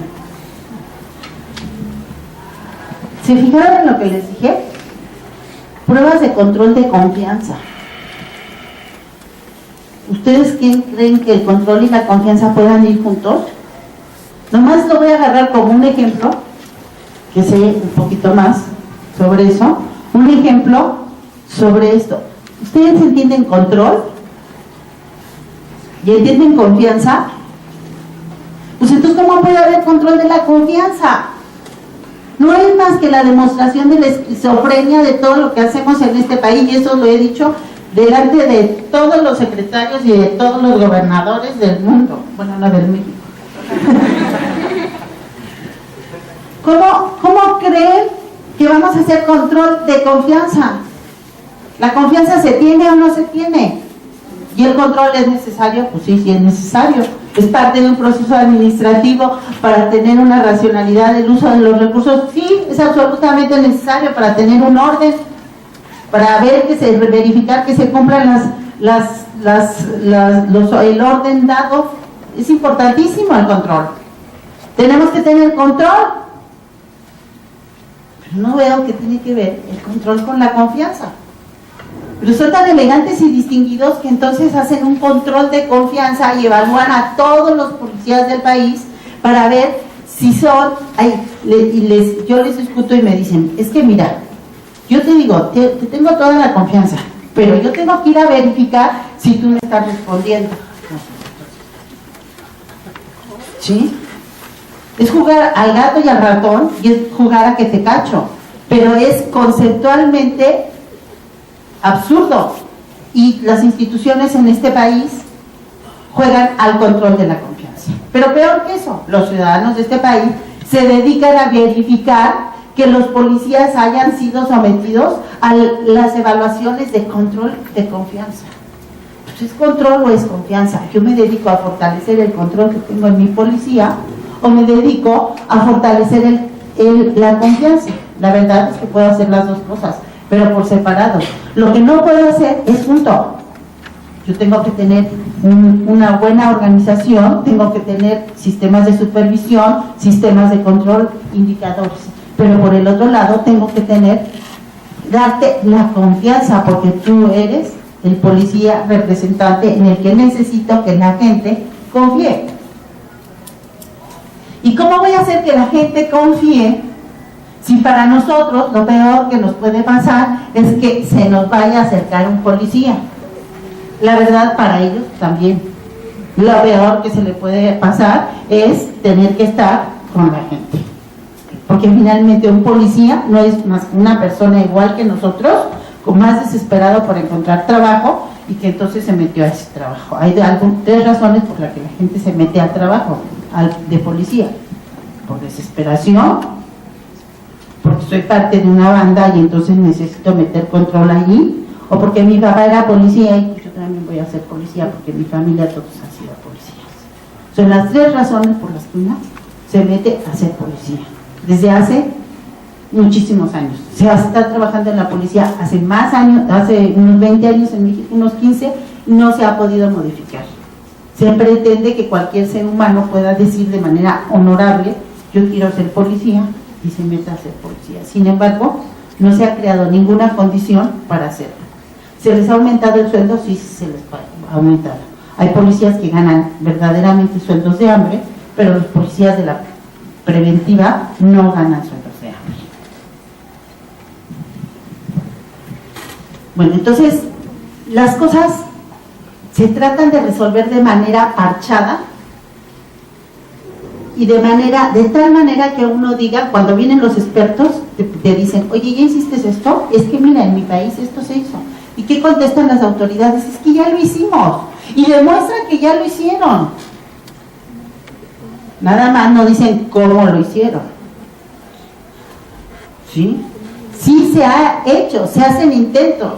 ¿se fijaron en lo que les dije? Pruebas de control de confianza. ¿Ustedes creen que el control y la confianza puedan ir juntos? Nomás lo voy a agarrar como un ejemplo, que sé un poquito más sobre eso. Un ejemplo sobre esto. ¿Ustedes entienden control? ¿Y entienden confianza? Pues entonces, ¿cómo puede haber control de la confianza? No es más que la demostración de la esquizofrenia de todo lo que hacemos en este país, y eso lo he dicho delante de todos los secretarios y de todos los gobernadores del mundo, bueno, no del México. ¿Cómo creen que vamos a hacer control de confianza? ¿La confianza se tiene o no se tiene? ¿Y el control es necesario? Pues sí, sí es necesario. ¿Es parte de un proceso administrativo para tener una racionalidad del uso de los recursos? Sí, es absolutamente necesario para tener un orden, para verificar que se cumplan el orden dado. Es importantísimo el control. Tenemos que tener control, pero no veo que tiene que ver el control con la confianza. Pero son tan elegantes y distinguidos que entonces hacen un control de confianza y evalúan a todos los policías del país para ver si son... yo les discuto y me dicen, es que mira, yo te digo, te tengo toda la confianza, pero yo tengo que ir a verificar si tú me estás respondiendo. ¿Sí? Es jugar al gato y al ratón, y es jugar a que te cacho, pero es conceptualmente absurdo, y las instituciones en este país juegan al control de la confianza. Pero peor que eso, los ciudadanos de este país se dedican a verificar que los policías hayan sido sometidos a las evaluaciones de control de confianza. Pues, ¿es control o es confianza? Yo me dedico a fortalecer el control que tengo en mi policía, o me dedico a fortalecer la confianza. La verdad es que puedo hacer las dos cosas, pero por separado. Lo que no puedo hacer es junto. Yo tengo que tener una buena organización, tengo que tener sistemas de supervisión, sistemas de control, indicadores. Pero por el otro lado tengo que darte la confianza, porque tú eres el policía representante en el que necesito que la gente confíe. ¿Y cómo voy a hacer que la gente confíe si para nosotros lo peor que nos puede pasar es que se nos vaya a acercar un policía? La verdad, para ellos también. Lo peor que se le puede pasar es tener que estar con la gente. Porque finalmente un policía no es más que una persona igual que nosotros, con más desesperado por encontrar trabajo, y que entonces se metió a ese trabajo. Hay tres razones por las que la gente se mete al trabajo de policía: por desesperación, porque soy parte de una banda y entonces necesito meter control allí, o porque mi papá era policía y yo también voy a ser policía porque mi familia todos han sido policías. Son las tres razones por las que una se mete a ser policía. Desde hace muchísimos años. Se está trabajando en la policía hace más años, hace unos 20 años en México, unos 15, no se ha podido modificar. Se pretende que cualquier ser humano pueda decir de manera honorable: yo quiero ser policía, y se meta a ser policía. Sin embargo, no se ha creado ninguna condición para hacerlo. ¿Se les ha aumentado el sueldo? Sí, se les ha aumentado. Hay policías que ganan verdaderamente sueldos de hambre, pero los policías de la preventiva no ganan sueldos de hambre. Bueno, entonces, las cosas se tratan de resolver de manera parchada, y de tal manera que uno diga, cuando vienen los expertos, te dicen: oye, ¿ya hiciste esto? Es que mira, en mi país esto se hizo. ¿Y qué contestan las autoridades? Es que ya lo hicimos, y demuestran que ya lo hicieron. Nada más no dicen cómo lo hicieron. ¿Sí? Sí se ha hecho, se hacen intentos.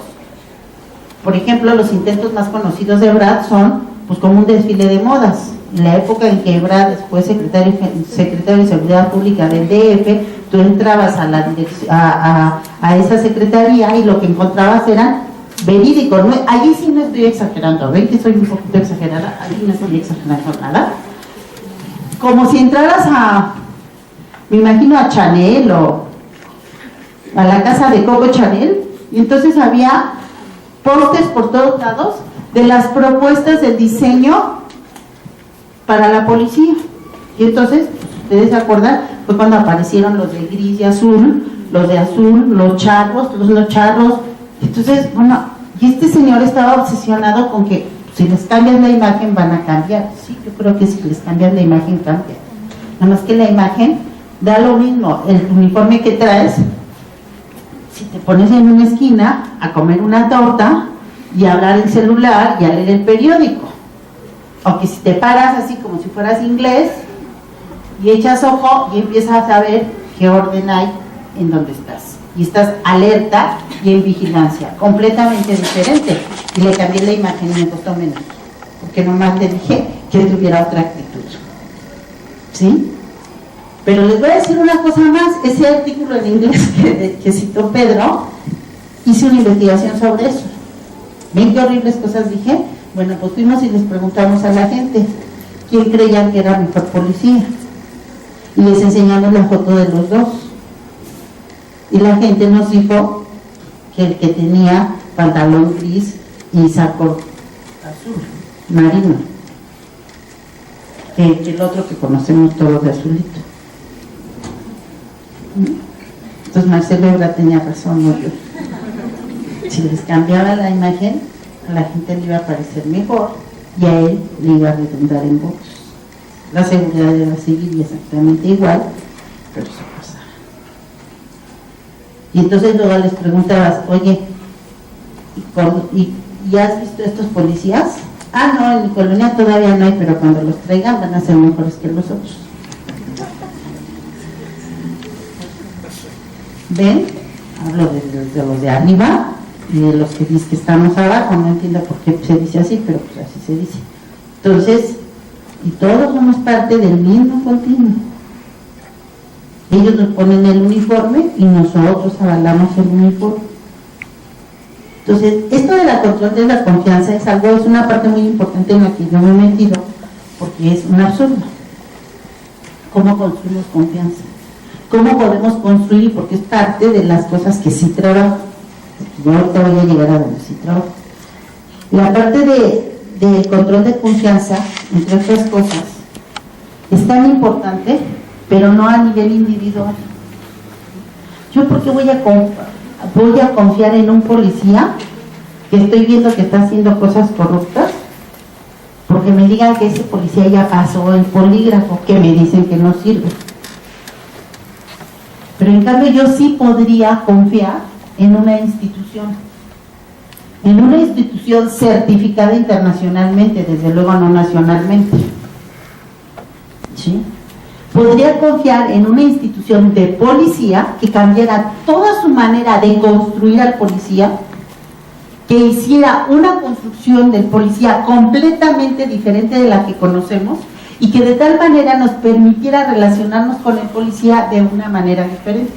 Por ejemplo, los intentos más conocidos de Ebrard son pues como un desfile de modas. En la época en que Ebrard fue secretario de Seguridad Pública del DF, tú entrabas a esa secretaría y lo que encontrabas eran verídicos. No, allí sí no estoy exagerando, ven que soy un poquito exagerada, allí no estoy exagerando nada. Como si entraras me imagino a Chanel o a la casa de Coco Chanel, y entonces había pósters por todos lados de las propuestas del diseño para la policía. Y entonces, ustedes se acuerdan, fue cuando aparecieron los de gris y azul, los de azul, los charros, todos los charros. Entonces, bueno, y este señor estaba obsesionado con que Si les cambian la imagen van a cambiar. Sí, yo creo que si les cambian la imagen cambia. Nada más que la imagen da lo mismo. El uniforme que traes, si te pones en una esquina a comer una torta y a hablar el celular y a leer el periódico, o que si te paras así como si fueras inglés y echas ojo y empiezas a ver qué orden hay en donde estás y estás alerta y en vigilancia, completamente diferente. Y le cambié la imagen y me costó menos, porque nomás le dije que tuviera otra actitud, ¿sí? Pero les voy a decir una cosa más. Ese artículo en inglés que citó Pedro, hice una investigación sobre eso. ¿Ven qué horribles cosas dije? Bueno, pues fuimos y les preguntamos a la gente quién creían que era mejor policía, y les enseñamos la foto de los dos, y la gente nos dijo que el que tenía pantalón gris y saco azul marino, que el otro que conocemos todos de azulito. Entonces Marcelo Ebrard tenía razón, no yo. Si les cambiaba la imagen, a la gente le iba a parecer mejor y a él le iba a redundar en votos. La seguridad iba a seguir exactamente igual, pero eso pasaba. Y entonces luego les preguntabas, oye, ¿y has visto estos policías? Ah, no, en mi colonia todavía no hay, pero cuando los traigan van a ser mejores que los otros. ¿Ven? Hablo de los de arriba y de los que dicen que estamos abajo. No entiendo por qué se dice así, pero pues así se dice. Entonces, y todos somos parte del mismo continuo. Ellos nos ponen el uniforme y nosotros avalamos el uniforme. Entonces, esto de la control de la confianza es una parte muy importante en la que yo me he metido, porque es un absurdo. ¿Cómo construimos confianza? ¿Cómo podemos construir? Porque es parte de las cosas que sí trabajo. Yo ahorita voy a llegar a donde sí trabajo. La parte de control de confianza, entre otras cosas, es tan importante, pero no a nivel individual. ¿Yo por qué voy a confiar en un policía que estoy viendo que está haciendo cosas corruptas? Porque me digan que ese policía ya pasó el polígrafo, que me dicen que no sirve. Pero en cambio yo sí podría confiar en una institución certificada internacionalmente, desde luego no nacionalmente, ¿sí? Podría confiar en una institución de policía que cambiara toda su manera de construir al policía, que hiciera una construcción del policía completamente diferente de la que conocemos, y que de tal manera nos permitiera relacionarnos con el policía de una manera diferente.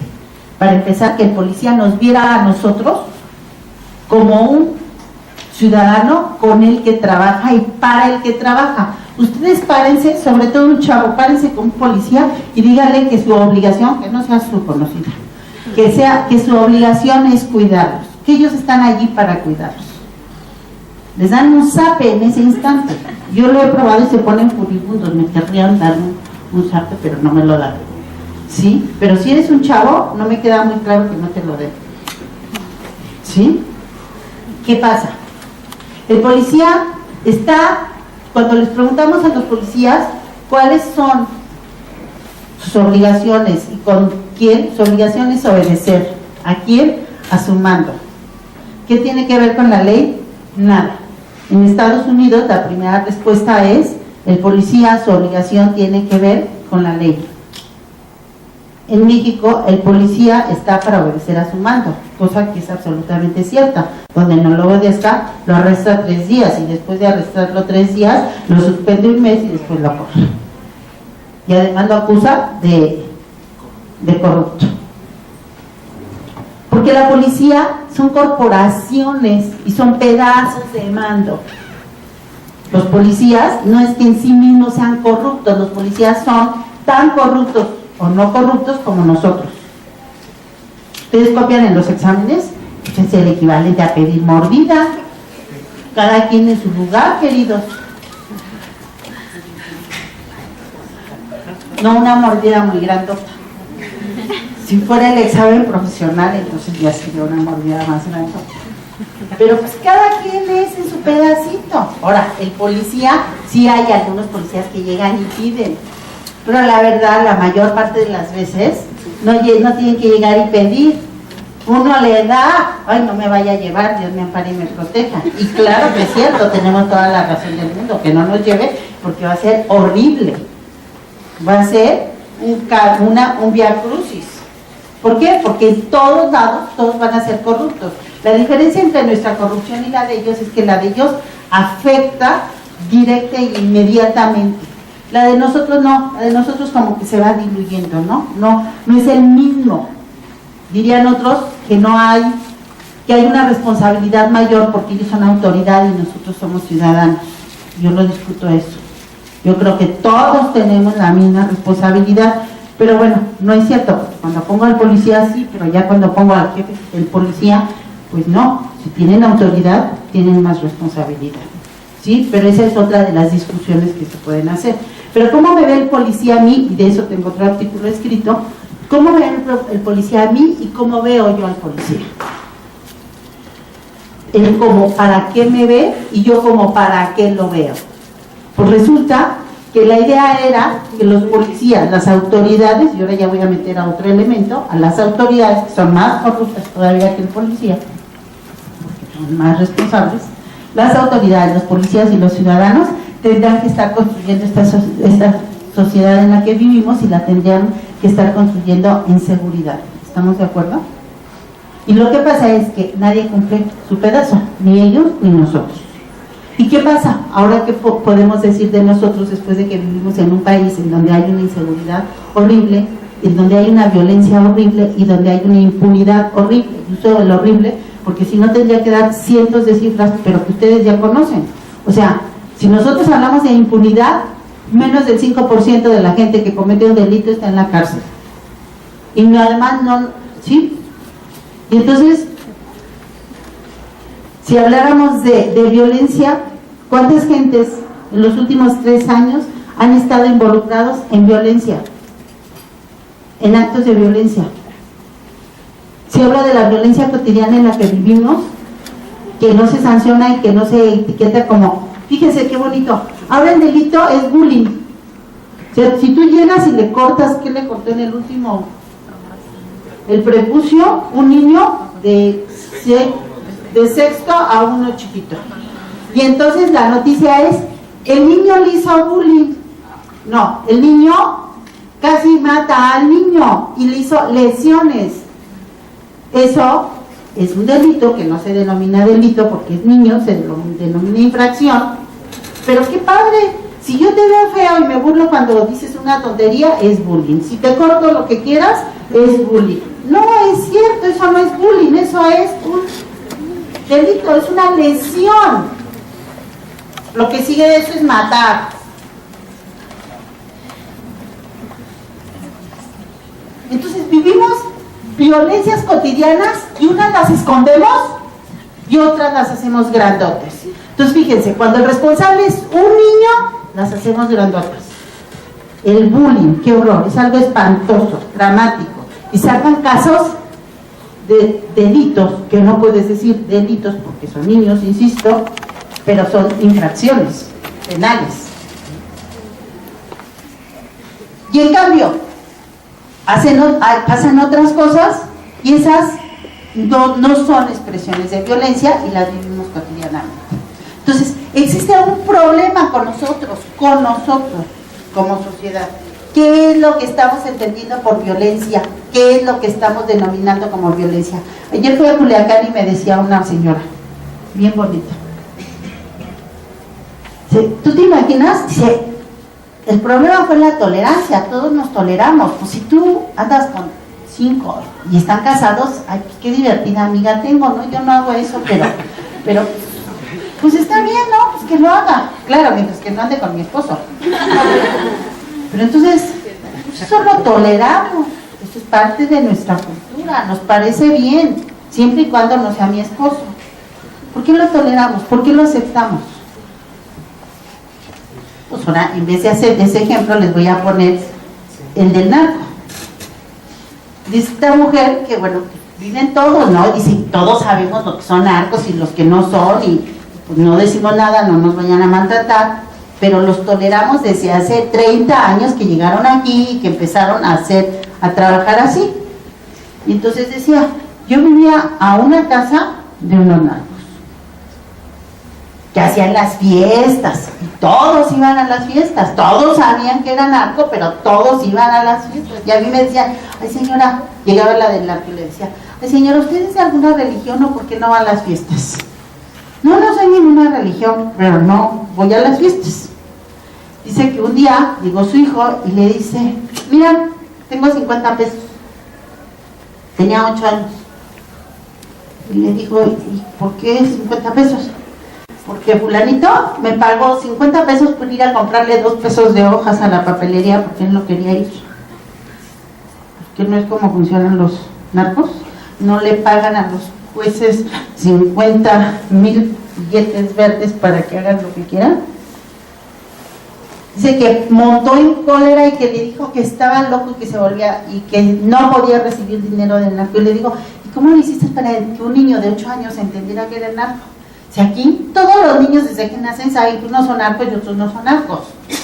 Para empezar, que el policía nos viera a nosotros como un ciudadano con el que trabaja y para el que trabaja. Ustedes párense, sobre todo un chavo, párense con un policía y díganle que su obligación, que no sea su conocida, que su obligación es cuidarlos, que ellos están allí para cuidarlos. Les dan un zape en ese instante. Yo lo he probado y se ponen furibundos, me querrían dar un zape, pero no me lo dan. ¿Sí? Pero si eres un chavo, no me queda muy claro que no te lo den. ¿Sí? ¿Qué pasa? El policía está, cuando les preguntamos a los policías cuáles son sus obligaciones y con quién, su obligación es obedecer. ¿A quién? A su mando. ¿Qué tiene que ver con la ley? Nada. En Estados Unidos la primera respuesta es: el policía, su obligación tiene que ver con la ley. En México el policía está para obedecer a su mando, cosa que es absolutamente cierta. Donde no lo obedezca, lo arresta 3 días, y después de arrestarlo 3 días lo suspende 1 mes y después lo corre. Y además lo acusa de corrupto. Porque la policía son corporaciones y son pedazos de mando. Los policías no es que en sí mismos sean corruptos, los policías son tan corruptos o no corruptos como nosotros. Ustedes copian en los exámenes, pues es el equivalente a pedir mordida. Cada quien en su lugar, queridos. No una mordida muy grandota. Si fuera el examen profesional, entonces ya sería una mordida más grande. Pero pues cada quien es en su pedacito. Ahora, el policía, sí hay algunos policías que llegan y piden, pero la verdad, la mayor parte de las veces no tienen que llegar y pedir. Uno le da, ay, no me vaya a llevar, Dios me ampare y me proteja. Y claro que es cierto, tenemos toda la razón del mundo, que no nos lleve, porque va a ser horrible. Va a ser un vía crucis. ¿Por qué? Porque en todos lados, todos van a ser corruptos. La diferencia entre nuestra corrupción y la de ellos es que la de ellos afecta directa e inmediatamente. La de nosotros no, la de nosotros como que se va diluyendo, ¿no? No es el mismo. Dirían otros que hay una responsabilidad mayor porque ellos son autoridad y nosotros somos ciudadanos. Yo no discuto eso. Yo creo que todos tenemos la misma responsabilidad, pero bueno, no es cierto, porque cuando pongo al policía sí, pero ya cuando pongo al jefe del policía, pues no, si tienen autoridad, tienen más responsabilidad. ¿Sí? Pero esa es otra de las discusiones que se pueden hacer. Pero ¿cómo me ve el policía a mí? Y de eso tengo otro artículo escrito. ¿Cómo ve el policía a mí y cómo veo yo al policía? Él como para qué me ve y yo como para qué lo veo. Pues resulta que la idea era que los policías, las autoridades, y ahora ya voy a meter a otro elemento, a las autoridades que son más corruptas todavía que el policía, porque son más responsables, las autoridades, los policías y los ciudadanos tendrán que estar construyendo esta sociedad en la que vivimos y la tendrían que estar construyendo en seguridad. ¿Estamos de acuerdo? Y lo que pasa es que nadie cumple su pedazo, ni ellos ni nosotros. ¿Y qué pasa? Ahora, ¿qué podemos decir de nosotros después de que vivimos en un país en donde hay una inseguridad horrible, en donde hay una violencia horrible y donde hay una impunidad horrible? Yo uso el horrible porque si no tendría que dar cientos de cifras, pero que ustedes ya conocen. O sea, si nosotros hablamos de impunidad, menos del 5% de la gente que comete un delito está en la cárcel. Y no, además no, ¿sí? Y entonces, si habláramos de violencia, ¿cuántas gentes en los últimos 3 años han estado involucrados en violencia? En actos de violencia. Si hablo de la violencia cotidiana en la que vivimos, que no se sanciona y que no se etiqueta como, fíjense qué bonito, ahora el delito es bullying. O sea, si tú llegas y le cortas, ¿qué le cortó en el último? El prepucio, un niño de sexto a uno chiquito. Y entonces la noticia es, el niño le hizo bullying. No, el niño casi mata al niño y le hizo lesiones. Eso es un delito que no se denomina delito porque es niño, se denomina infracción. Pero qué padre, si yo te veo feo y me burlo cuando dices una tontería, es bullying. Si te corto lo que quieras, es bullying. No, es cierto, eso no es bullying, eso es un delito, es una lesión. Lo que sigue de eso es matar. Entonces vivimos violencias cotidianas y unas las escondemos y otras las hacemos grandotes. Entonces fíjense, cuando el responsable es un niño, las hacemos grandotas. El bullying, qué horror, es algo espantoso, dramático. Y sacan casos de delitos, que no puedes decir delitos porque son niños, insisto, pero son infracciones penales. Y en cambio, pasan otras cosas y esas no son expresiones de violencia y las vivimos cotidianamente. Entonces, existe un problema con nosotros como sociedad. ¿Qué es lo que estamos entendiendo por violencia? ¿Qué es lo que estamos denominando como violencia? Ayer fui a Culiacán y me decía una señora, bien bonita. ¿Tú te imaginas? Dice, el problema fue la tolerancia, todos nos toleramos. Pues si tú andas con 5 y están casados, ay, pues qué divertida amiga tengo, ¿no? Yo no hago eso, pero pues está bien, ¿no? Pues que lo haga. Claro, mientras que no ande con mi esposo. Pero entonces, pues eso lo toleramos. Esto es parte de nuestra cultura, nos parece bien, siempre y cuando no sea mi esposo. ¿Por qué lo toleramos? ¿Por qué lo aceptamos? Pues ahora, en vez de hacer ese ejemplo, les voy a poner el del narco. Dice esta mujer que, bueno, viven todos, ¿no? Y si todos sabemos lo que son narcos y los que no son, y pues no decimos nada, no nos vayan a maltratar, pero los toleramos desde hace 30 años que llegaron aquí y que empezaron a trabajar así. Y entonces decía, yo vivía a una casa de unos narcos que hacían las fiestas, y todos iban a las fiestas, todos sabían que era narco, pero todos iban a las fiestas. Y a mí me decían, ay señora, llegaba la del narco y le decía, ay señora, ¿usted es de alguna religión o por qué no va a las fiestas? No, no soy ninguna religión, pero no voy a las fiestas. Dice que un día llegó su hijo y le dice, mira, tengo 50 pesos. Tenía 8 años. Y le dijo, ¿y por qué 50 pesos? Porque fulanito me pagó 50 pesos por ir a comprarle 2 pesos de hojas a la papelería porque él no quería ir. Que no es como funcionan los narcos. No le pagan a los jueces 50,000 billetes verdes para que hagan lo que quieran. Dice que montó en cólera y que le dijo que estaba loco y que se volvía y que no podía recibir dinero del narco. Y le digo, ¿y cómo lo hiciste para que un niño de 8 años entendiera que era el narco? Si aquí todos los niños desde que nacen saben que unos son narcos y otros no son narcos.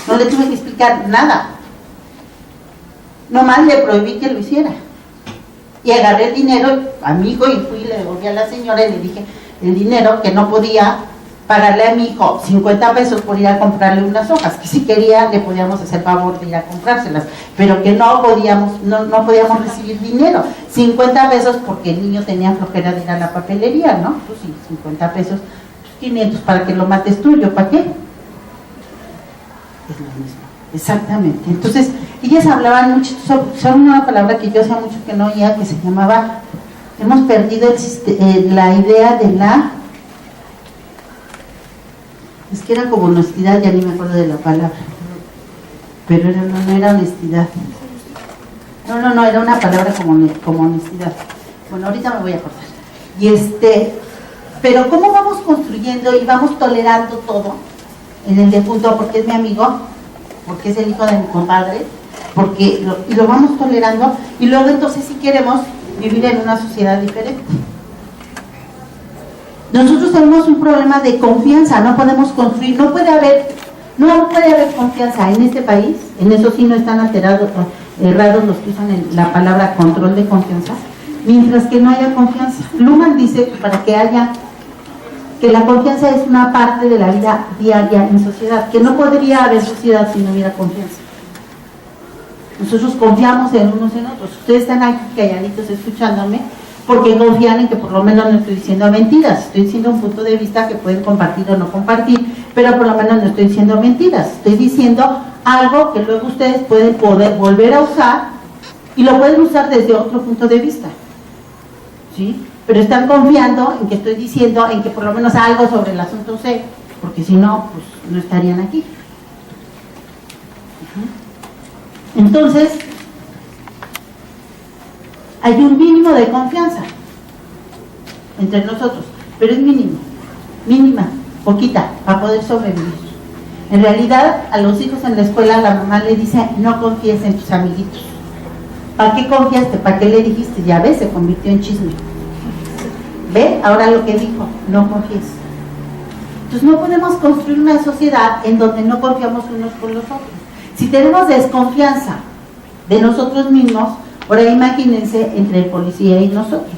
No le tuve que explicar nada. Nomás le prohibí que lo hiciera. Y agarré el dinero, amigo, y fui y le devolví a la señora y le dije el dinero que no podía pagarle a mi hijo 50 pesos por ir a comprarle unas hojas, que si quería le podíamos hacer favor de ir a comprárselas, pero que no podíamos recibir dinero, 50 pesos porque el niño tenía flojera de ir a la papelería, ¿no? Pues sí, 50 pesos, pues 500 para que lo mates tú, ¿yo para qué? Es lo mismo, exactamente. Entonces, ellas hablaban mucho sobre una palabra que yo hacía mucho que no oía, que se llamaba, hemos perdido la idea de la... Es que era como honestidad, ya ni me acuerdo de la palabra. Pero no era honestidad. No, era una palabra como honestidad. Bueno, ahorita me voy a acordar. Pero ¿cómo vamos construyendo y vamos tolerando todo? En el de punto, porque es mi amigo, porque es el hijo de mi compadre, y lo vamos tolerando, y luego entonces si queremos vivir en una sociedad diferente. Nosotros tenemos un problema de confianza, no podemos construir, no puede haber confianza en este país, en eso sí no están errados los que usan la palabra control de confianza, mientras que no haya confianza. Luhmann dice que la confianza es una parte de la vida diaria en sociedad, que no podría haber sociedad si no hubiera confianza. Nosotros confiamos en unos en otros. Ustedes están aquí calladitos escuchándome porque confían en que por lo menos no estoy diciendo mentiras, estoy diciendo un punto de vista que pueden compartir o no compartir, pero por lo menos no estoy diciendo mentiras, estoy diciendo algo que luego ustedes pueden poder volver a usar y lo pueden usar desde otro punto de vista, ¿sí? Pero están confiando en que estoy diciendo, en que por lo menos algo sobre el asunto sé, porque si no, pues no estarían aquí. Entonces, hay un mínimo de confianza entre nosotros, pero es mínima, poquita, para poder sobrevivir. En realidad, a los hijos en la escuela la mamá le dice, no confíes en tus amiguitos. ¿Para qué confiaste? ¿Para qué le dijiste? Ya ves, se convirtió en chisme. ¿Ve? Ahora lo que dijo, no confíes. Entonces no podemos construir una sociedad en donde no confiamos unos con los otros. Si tenemos desconfianza de nosotros mismos, ahora imagínense entre el policía y nosotros.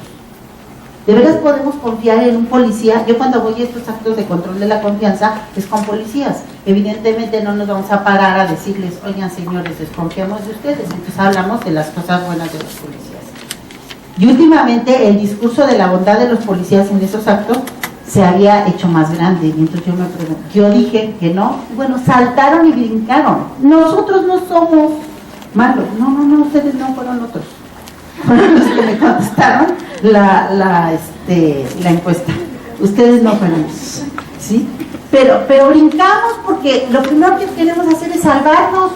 ¿De veras podemos confiar en un policía? Yo cuando voy a estos actos de control de la confianza es con policías. Evidentemente no nos vamos a parar a decirles, oigan señores, desconfiamos de ustedes. Entonces hablamos de las cosas buenas de los policías. Y últimamente el discurso de la bondad de los policías en esos actos se había hecho más grande. Y entonces yo dije que no. Bueno, saltaron y brincaron. Nosotros no somos malos. No, ustedes no fueron otros. Fueron los que me contestaron la encuesta. Ustedes no fueron esos, ¿sí? Pero brincamos porque lo primero que queremos hacer es salvarnos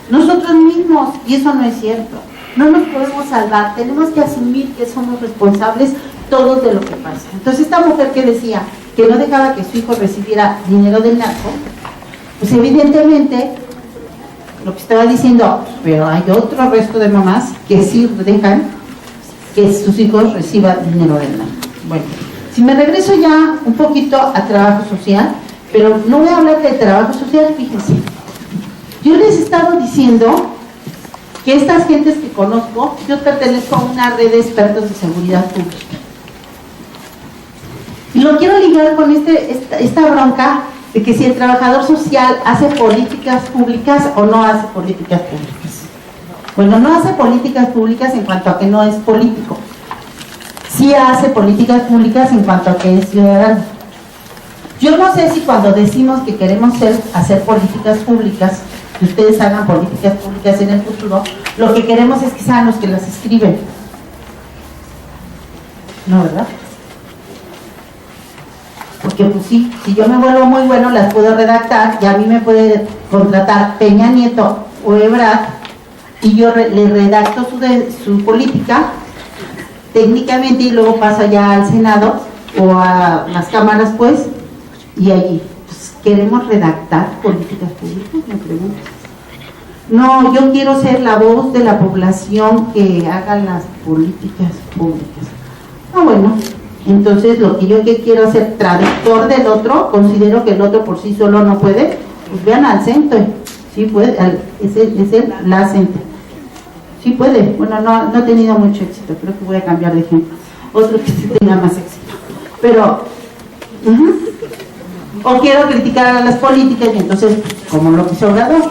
nosotros mismos, y eso no es cierto. No nos podemos salvar, tenemos que asumir que somos responsables todos de lo que pasa. Entonces esta mujer que decía que no dejaba que su hijo recibiera dinero del narco, pues evidentemente lo que estaba diciendo, pero hay otro resto de mamás que sí dejan que sus hijos reciban dinero del NAM. Bueno, si me regreso ya un poquito a trabajo social, pero no voy a hablar de trabajo social, fíjense. Yo les he estado diciendo que estas gentes que conozco, yo pertenezco a una red de expertos de seguridad pública. Y lo quiero ligar con esta bronca de que si el trabajador social hace políticas públicas o no hace políticas públicas. Bueno, no hace políticas públicas en cuanto a que no es político. Sí hace políticas públicas en cuanto a que es ciudadano. Yo no sé si cuando decimos que queremos hacer políticas públicas, que ustedes hagan políticas públicas en el futuro, lo que queremos es que sean los que las escriben. ¿No, verdad? Porque pues sí, si yo me vuelvo muy bueno, las puedo redactar y a mí me puede contratar Peña Nieto o Ebrard y yo le redacto su política técnicamente y luego pasa ya al Senado o a las cámaras, pues, y allí. Pues, ¿queremos redactar políticas públicas? Me pregunto. No, yo quiero ser la voz de la población que haga las políticas públicas. Ah, bueno, entonces lo que yo quiero hacer, traductor del otro, considero que el otro por sí solo no puede, pues vean al CENTE, sí puede, la CENTE. Sí puede, bueno, no he tenido mucho éxito, creo que voy a cambiar de ejemplo. Otro que sí tenga más éxito. Pero, o quiero criticar a las políticas y entonces, como lo que hizo Obrador.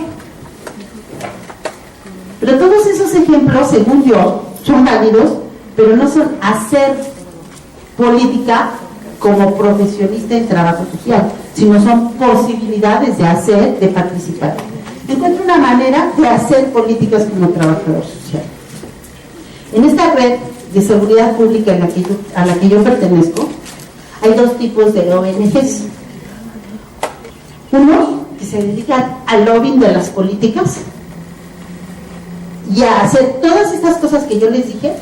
Pero todos esos ejemplos, según yo, son válidos, pero no son hacer política como profesionista en trabajo social, sino son posibilidades de hacer, de participar. Encuentro una manera de hacer políticas como trabajador social. En esta red de seguridad pública a la que yo pertenezco, hay dos tipos de ONGs. Uno que se dedican al lobbying de las políticas y a hacer todas estas cosas que yo les dije,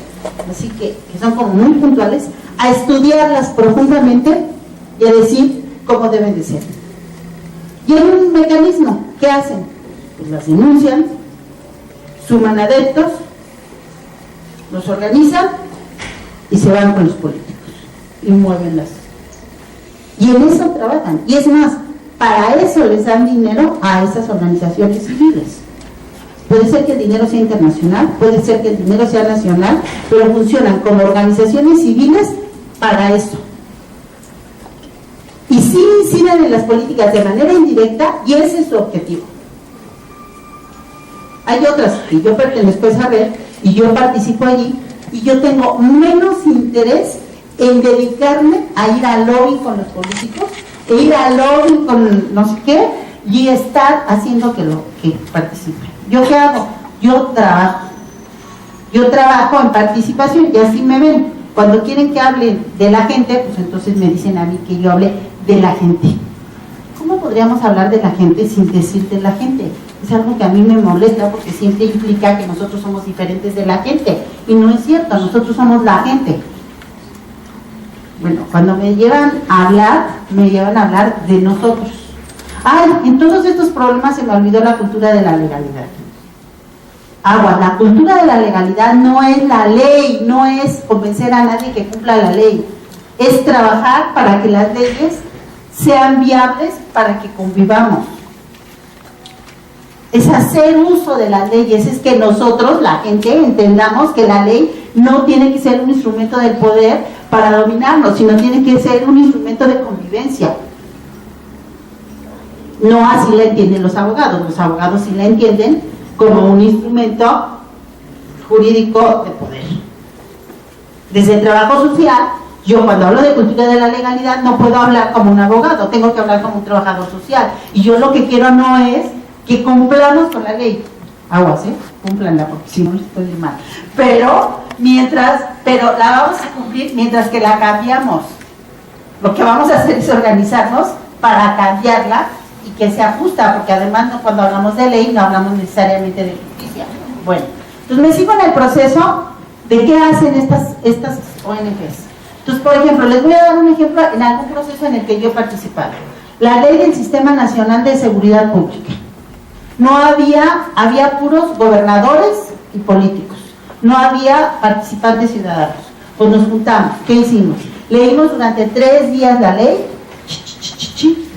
así que son como muy puntuales, a estudiarlas profundamente y a decir cómo deben de ser. Y hay un mecanismo, ¿qué hacen? Pues las denuncian, suman adeptos, los organizan y se van con los políticos y muevenlas. Y en eso trabajan. Y es más, para eso les dan dinero a esas organizaciones civiles. Puede ser que el dinero sea internacional, puede ser que el dinero sea nacional, pero funcionan como organizaciones civiles para eso. Y sí inciden en las políticas de manera indirecta y ese es su objetivo. Hay otras que yo pertenezco a esa red y yo participo allí y yo tengo menos interés en dedicarme a ir al lobby con los políticos, e ir al lobby con no sé qué y estar haciendo que participen. ¿Yo qué hago? Yo trabajo en participación y así me ven. Cuando quieren que hable de la gente, pues entonces me dicen a mí que yo hable de la gente. ¿Cómo podríamos hablar de la gente sin decir de la gente? Es algo que a mí me molesta porque siempre implica que nosotros somos diferentes de la gente. Y no es cierto, nosotros somos la gente. Bueno, cuando me llevan a hablar de nosotros. Ay, en todos estos problemas se me olvidó la cultura de la legalidad. La cultura de la legalidad no es la ley, no es convencer a nadie que cumpla la ley. Es trabajar para que las leyes sean viables para que convivamos. Es hacer uso de las leyes, es que nosotros, la gente, entendamos que la ley no tiene que ser un instrumento del poder para dominarnos, sino tiene que ser un instrumento de convivencia. No así la entienden los abogados sí la entienden como un instrumento jurídico de poder. Desde el trabajo social, yo cuando hablo de cultura de la legalidad no puedo hablar como un abogado, tengo que hablar como un trabajador social. Y yo lo que quiero no es que cumplamos con la ley. Aguas, cúmplanla, porque si no estoy mal. Pero la vamos a cumplir mientras que la cambiamos. Lo que vamos a hacer es organizarnos para cambiarla y que sea justa, porque además cuando hablamos de ley no hablamos necesariamente de justicia. Bueno, entonces me sigo en el proceso de qué hacen estas ONGs. Entonces, por ejemplo, les voy a dar un ejemplo en algún proceso en el que yo he participado. La ley del Sistema Nacional de Seguridad Pública. No había puros gobernadores y políticos. no había participantes ciudadanos. Pues nos juntamos, ¿qué hicimos? Leímos durante 3 días la ley,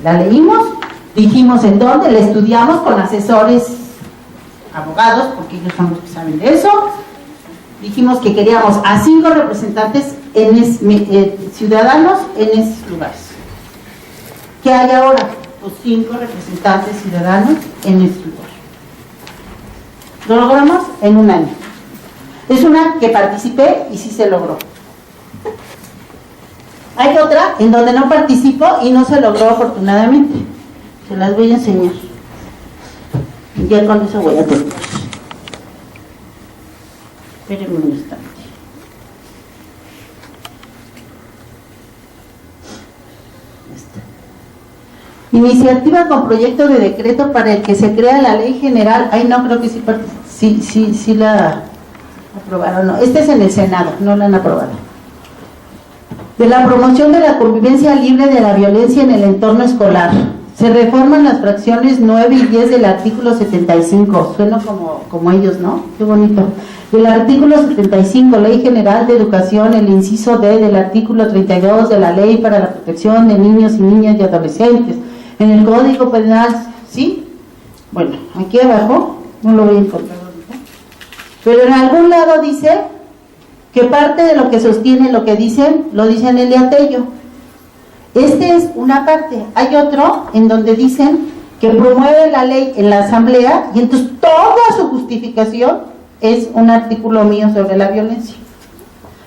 la leímos, dijimos en dónde, la estudiamos con asesores, abogados, porque ellos son los que saben de eso. Dijimos que queríamos a 5 representantes ciudadanos en esos lugares. ¿Qué hay ahora? Pues 5 representantes ciudadanos en ese lugar. Lo logramos en un año. Es una que participé y sí se logró. Hay otra en donde no participo y no se logró afortunadamente. Se las voy a enseñar. Ya con eso voy a terminar. Espérenme un instante. Iniciativa con proyecto de decreto para el que se crea la ley general. Ay, no, creo que sí la aprobaron. No, este es en el Senado, no la han aprobado. De la promoción de la convivencia libre de la violencia en el entorno escolar. Se reforman las fracciones 9 y 10 del artículo 75. Suena como ellos, ¿no? Qué bonito. Del artículo 75, Ley General de Educación, el inciso D del artículo 32 de la Ley para la Protección de Niños y Niñas y Adolescentes. En el Código Penal, ¿sí? Bueno, aquí abajo, no lo voy a encontrar ahorita, pero en algún lado dice que parte de lo que sostiene lo que dicen, lo dicen Elia Tello. Este es una parte. Hay otro en donde dicen que promueve la ley en la asamblea y entonces toda su justificación es un artículo mío sobre la violencia.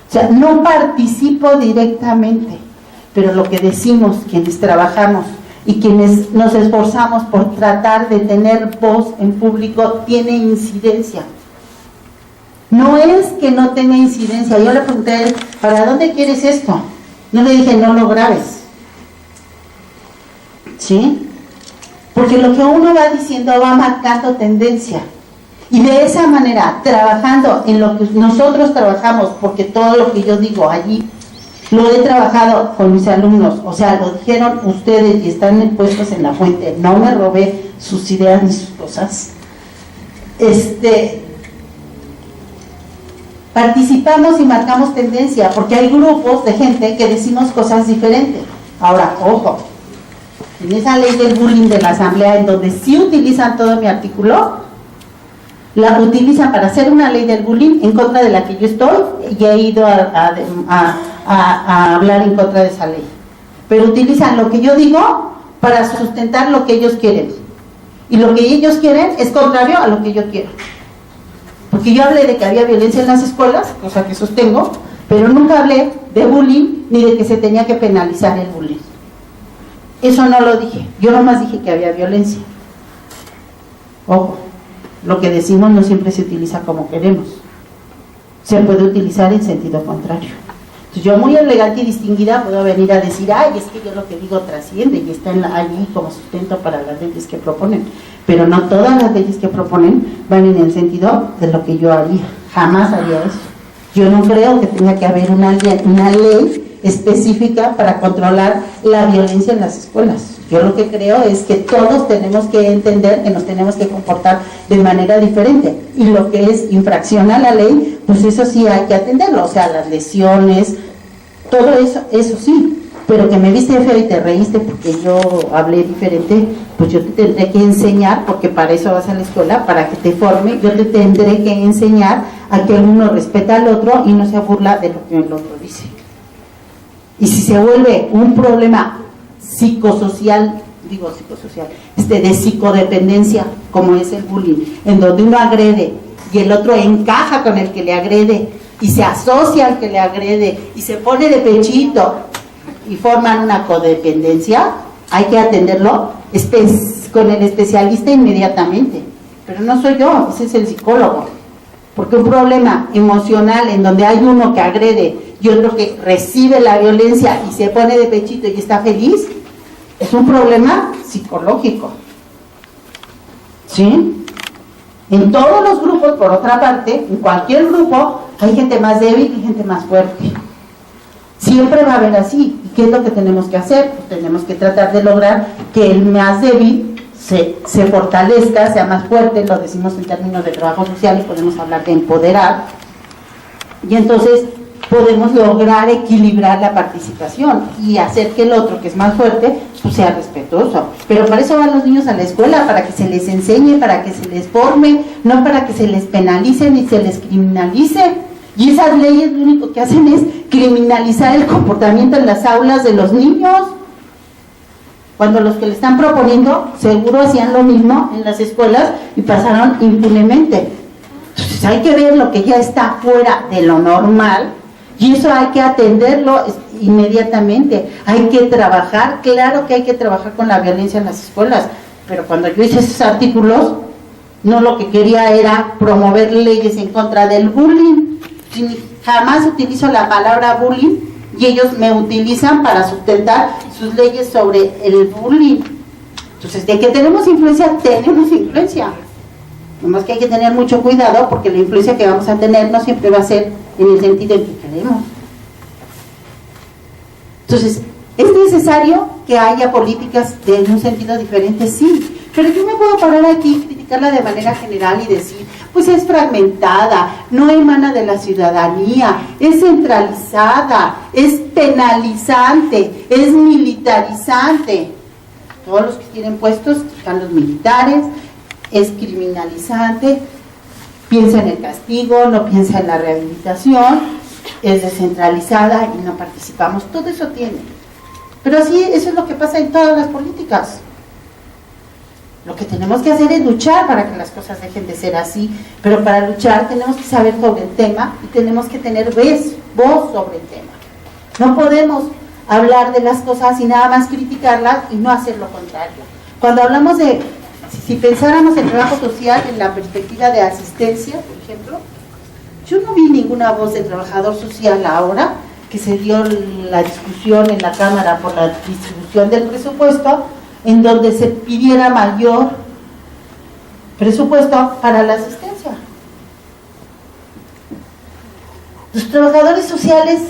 O sea, no participo directamente, pero lo que decimos, quienes trabajamos y quienes nos esforzamos por tratar de tener voz en público, tiene incidencia. No es que no tenga incidencia. Yo le pregunté a él, ¿para dónde quieres esto? No le dije, no lo grabes. ¿Sí? Porque lo que uno va diciendo va marcando tendencia. Y de esa manera, trabajando en lo que nosotros trabajamos, porque todo lo que yo digo allí, lo he trabajado con mis alumnos, o sea, lo dijeron ustedes y están puestos en la fuente, no me robé sus ideas ni sus cosas. Participamos y marcamos tendencia, porque hay grupos de gente que decimos cosas diferentes. Ahora, ojo, en esa ley del bullying de la asamblea, en donde sí utilizan todo mi artículo, la utilizan para hacer una ley del bullying en contra de la que yo estoy, y he ido a hablar en contra de esa ley. Pero utilizan lo que yo digo para sustentar lo que ellos quieren. Y lo que ellos quieren es contrario a lo que yo quiero. Porque yo hablé de que había violencia en las escuelas, cosa que sostengo, pero nunca hablé de bullying ni de que se tenía que penalizar el bullying. Eso no lo dije. Yo nomás dije que había violencia. Ojo. Lo que decimos no siempre se utiliza como queremos. Se puede utilizar en sentido contrario. Entonces yo muy elegante y distinguida puedo venir a decir, ay, es que yo lo que digo trasciende y está allí como sustento para las leyes que proponen. Pero no todas las leyes que proponen van en el sentido de lo que yo haría. Jamás haría eso. Yo no creo que tenga que haber una ley específica para controlar la violencia en las escuelas. Yo lo que creo es que todos tenemos que entender que nos tenemos que comportar de manera diferente, y lo que es infracción a la ley, pues eso sí hay que atenderlo, o sea, las lesiones, todo eso sí, pero que me viste feo y te reíste porque yo hablé diferente, pues yo te tendré que enseñar, porque para eso vas a la escuela, para que te forme, yo te tendré que enseñar a que uno respeta al otro y no se burla de lo que el otro dice. Y si se vuelve un problema psicosocial, de psicodependencia, como es el bullying, en donde uno agrede y el otro encaja con el que le agrede y se asocia al que le agrede y se pone de pechito y forman una codependencia, hay que atenderlo con el especialista inmediatamente. Pero no soy yo, ese es el psicólogo. Porque un problema emocional en donde hay uno que agrede y otro que recibe la violencia y se pone de pechito y está feliz, es un problema psicológico. ¿Sí? En todos los grupos, por otra parte, en cualquier grupo, hay gente más débil y gente más fuerte. Siempre va a haber así. ¿Y qué es lo que tenemos que hacer? Pues tenemos que tratar de lograr que el más débil se fortalezca, sea más fuerte. Lo decimos en términos de trabajo social y podemos hablar de empoderar, Y entonces podemos lograr equilibrar la participación y hacer que el otro, que es más fuerte, pues sea respetuoso. Pero para eso van los niños a la escuela, para que se les enseñe, para que se les forme, no para que se les penalice ni se les criminalice. Y esas leyes lo único que hacen es criminalizar el comportamiento en las aulas de los niños, cuando los que le están proponiendo seguro hacían lo mismo en las escuelas y pasaron impunemente. Entonces hay que ver lo que ya está fuera de lo normal y eso hay que atenderlo inmediatamente. Hay que trabajar, claro que hay que trabajar con la violencia en las escuelas, pero cuando yo hice esos artículos, no, lo que quería era promover leyes en contra del bullying. Jamás utilizo la palabra bullying y ellos me utilizan para sustentar sus leyes sobre el bullying. Entonces, ¿de qué tenemos influencia? Tenemos influencia. Nomás que hay que tener mucho cuidado porque la influencia que vamos a tener no siempre va a ser en el sentido en que queremos. Entonces, ¿es necesario que haya políticas en un sentido diferente? Sí, pero yo me puedo parar aquí y criticarla de manera general y decir, pues es fragmentada, no emana de la ciudadanía, es centralizada, es penalizante, es militarizante. Todos los que tienen puestos están los militares, es criminalizante, piensa en el castigo, no piensa en la rehabilitación, es descentralizada y no participamos. Todo eso tiene. Pero así, eso es lo que pasa en todas las políticas. Lo que tenemos que hacer es luchar para que las cosas dejen de ser así, pero para luchar tenemos que saber sobre el tema y tenemos que tener voz sobre el tema. No podemos hablar de las cosas y nada más criticarlas y no hacer lo contrario. Cuando hablamos de, si pensáramos en trabajo social en la perspectiva de asistencia, por ejemplo, yo no vi ninguna voz de trabajador social ahora que se dio la discusión en la Cámara por la distribución del presupuesto, en donde se pidiera mayor presupuesto para la asistencia. Los trabajadores sociales,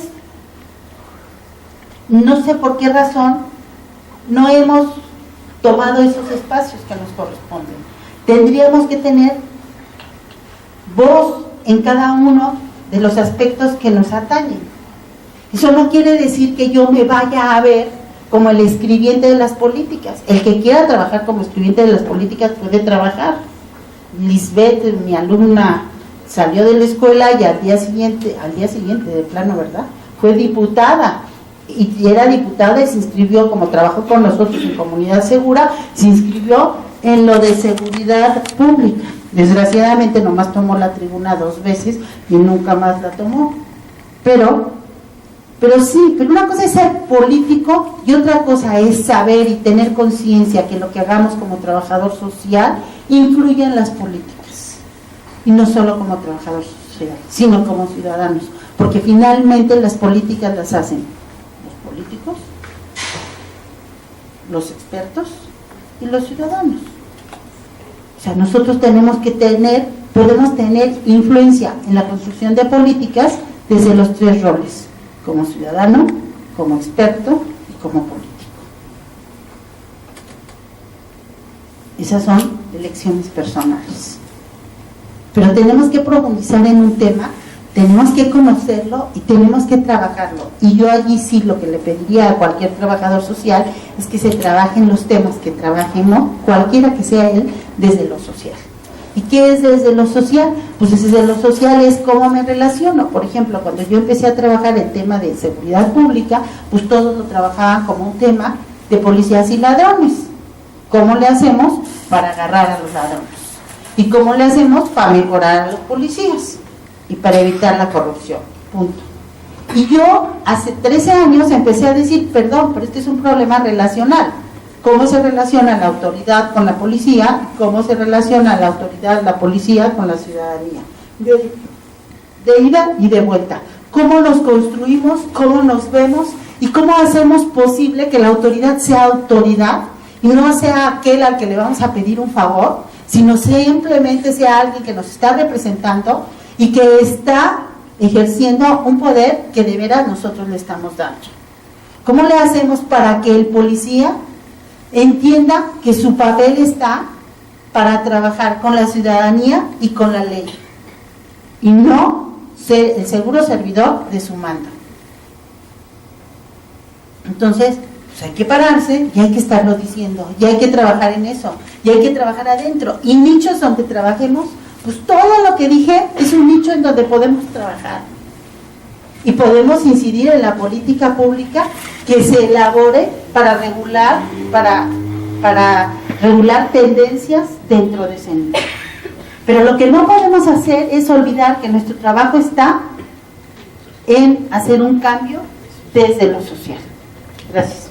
no sé por qué razón, no hemos tomado esos espacios que nos corresponden. Tendríamos que tener voz en cada uno de los aspectos que nos atañen. Eso no quiere decir que yo me vaya a ver como el escribiente de las políticas. El que quiera trabajar como escribiente de las políticas puede trabajar. Lisbeth, mi alumna, salió de la escuela y al día siguiente de plano, ¿verdad?, fue diputada. Y era diputada y se inscribió, como trabajó con nosotros en Comunidad Segura, se inscribió en lo de seguridad pública. Desgraciadamente nomás tomó la tribuna 2 veces y nunca más la tomó. Pero sí, pero una cosa es ser político y otra cosa es saber y tener conciencia que lo que hagamos como trabajador social influye en las políticas. Y no solo como trabajador social, sino como ciudadanos. Porque finalmente las políticas las hacen los políticos, los expertos y los ciudadanos. O sea, nosotros podemos tener influencia en la construcción de políticas desde los 3 roles: como ciudadano, como experto y como político. Esas son elecciones personales. Pero tenemos que profundizar en un tema, tenemos que conocerlo y tenemos que trabajarlo. Y yo allí sí lo que le pediría a cualquier trabajador social es que se trabajen los temas que trabajemos, cualquiera que sea él, desde lo social. ¿Y qué es desde lo social? Pues desde lo social es cómo me relaciono. Por ejemplo, cuando yo empecé a trabajar el tema de seguridad pública, pues todos lo trabajaban como un tema de policías y ladrones. ¿Cómo le hacemos para agarrar a los ladrones? ¿Y cómo le hacemos para mejorar a los policías? Y para evitar la corrupción. Punto. Y yo hace 13 años empecé a decir, perdón, pero este es un problema relacional. ¿Cómo se relaciona la autoridad con la policía? ¿Cómo se relaciona la autoridad, la policía con la ciudadanía? De ida y de vuelta. ¿Cómo nos construimos? ¿Cómo nos vemos? ¿Y cómo hacemos posible que la autoridad sea autoridad y no sea aquel al que le vamos a pedir un favor, sino simplemente sea alguien que nos está representando y que está ejerciendo un poder que de veras nosotros le estamos dando? ¿Cómo le hacemos para que el policía entienda que su papel está para trabajar con la ciudadanía y con la ley, y no ser el seguro servidor de su mando. Entonces, pues hay que pararse y hay que estarlo diciendo, y hay que trabajar en eso, y hay que trabajar adentro. Y nichos donde trabajemos, pues todo lo que dije es un nicho en donde podemos trabajar. Y podemos incidir en la política pública que se elabore para regular tendencias dentro de ese nicho. Pero lo que no podemos hacer es olvidar que nuestro trabajo está en hacer un cambio desde lo social. Gracias.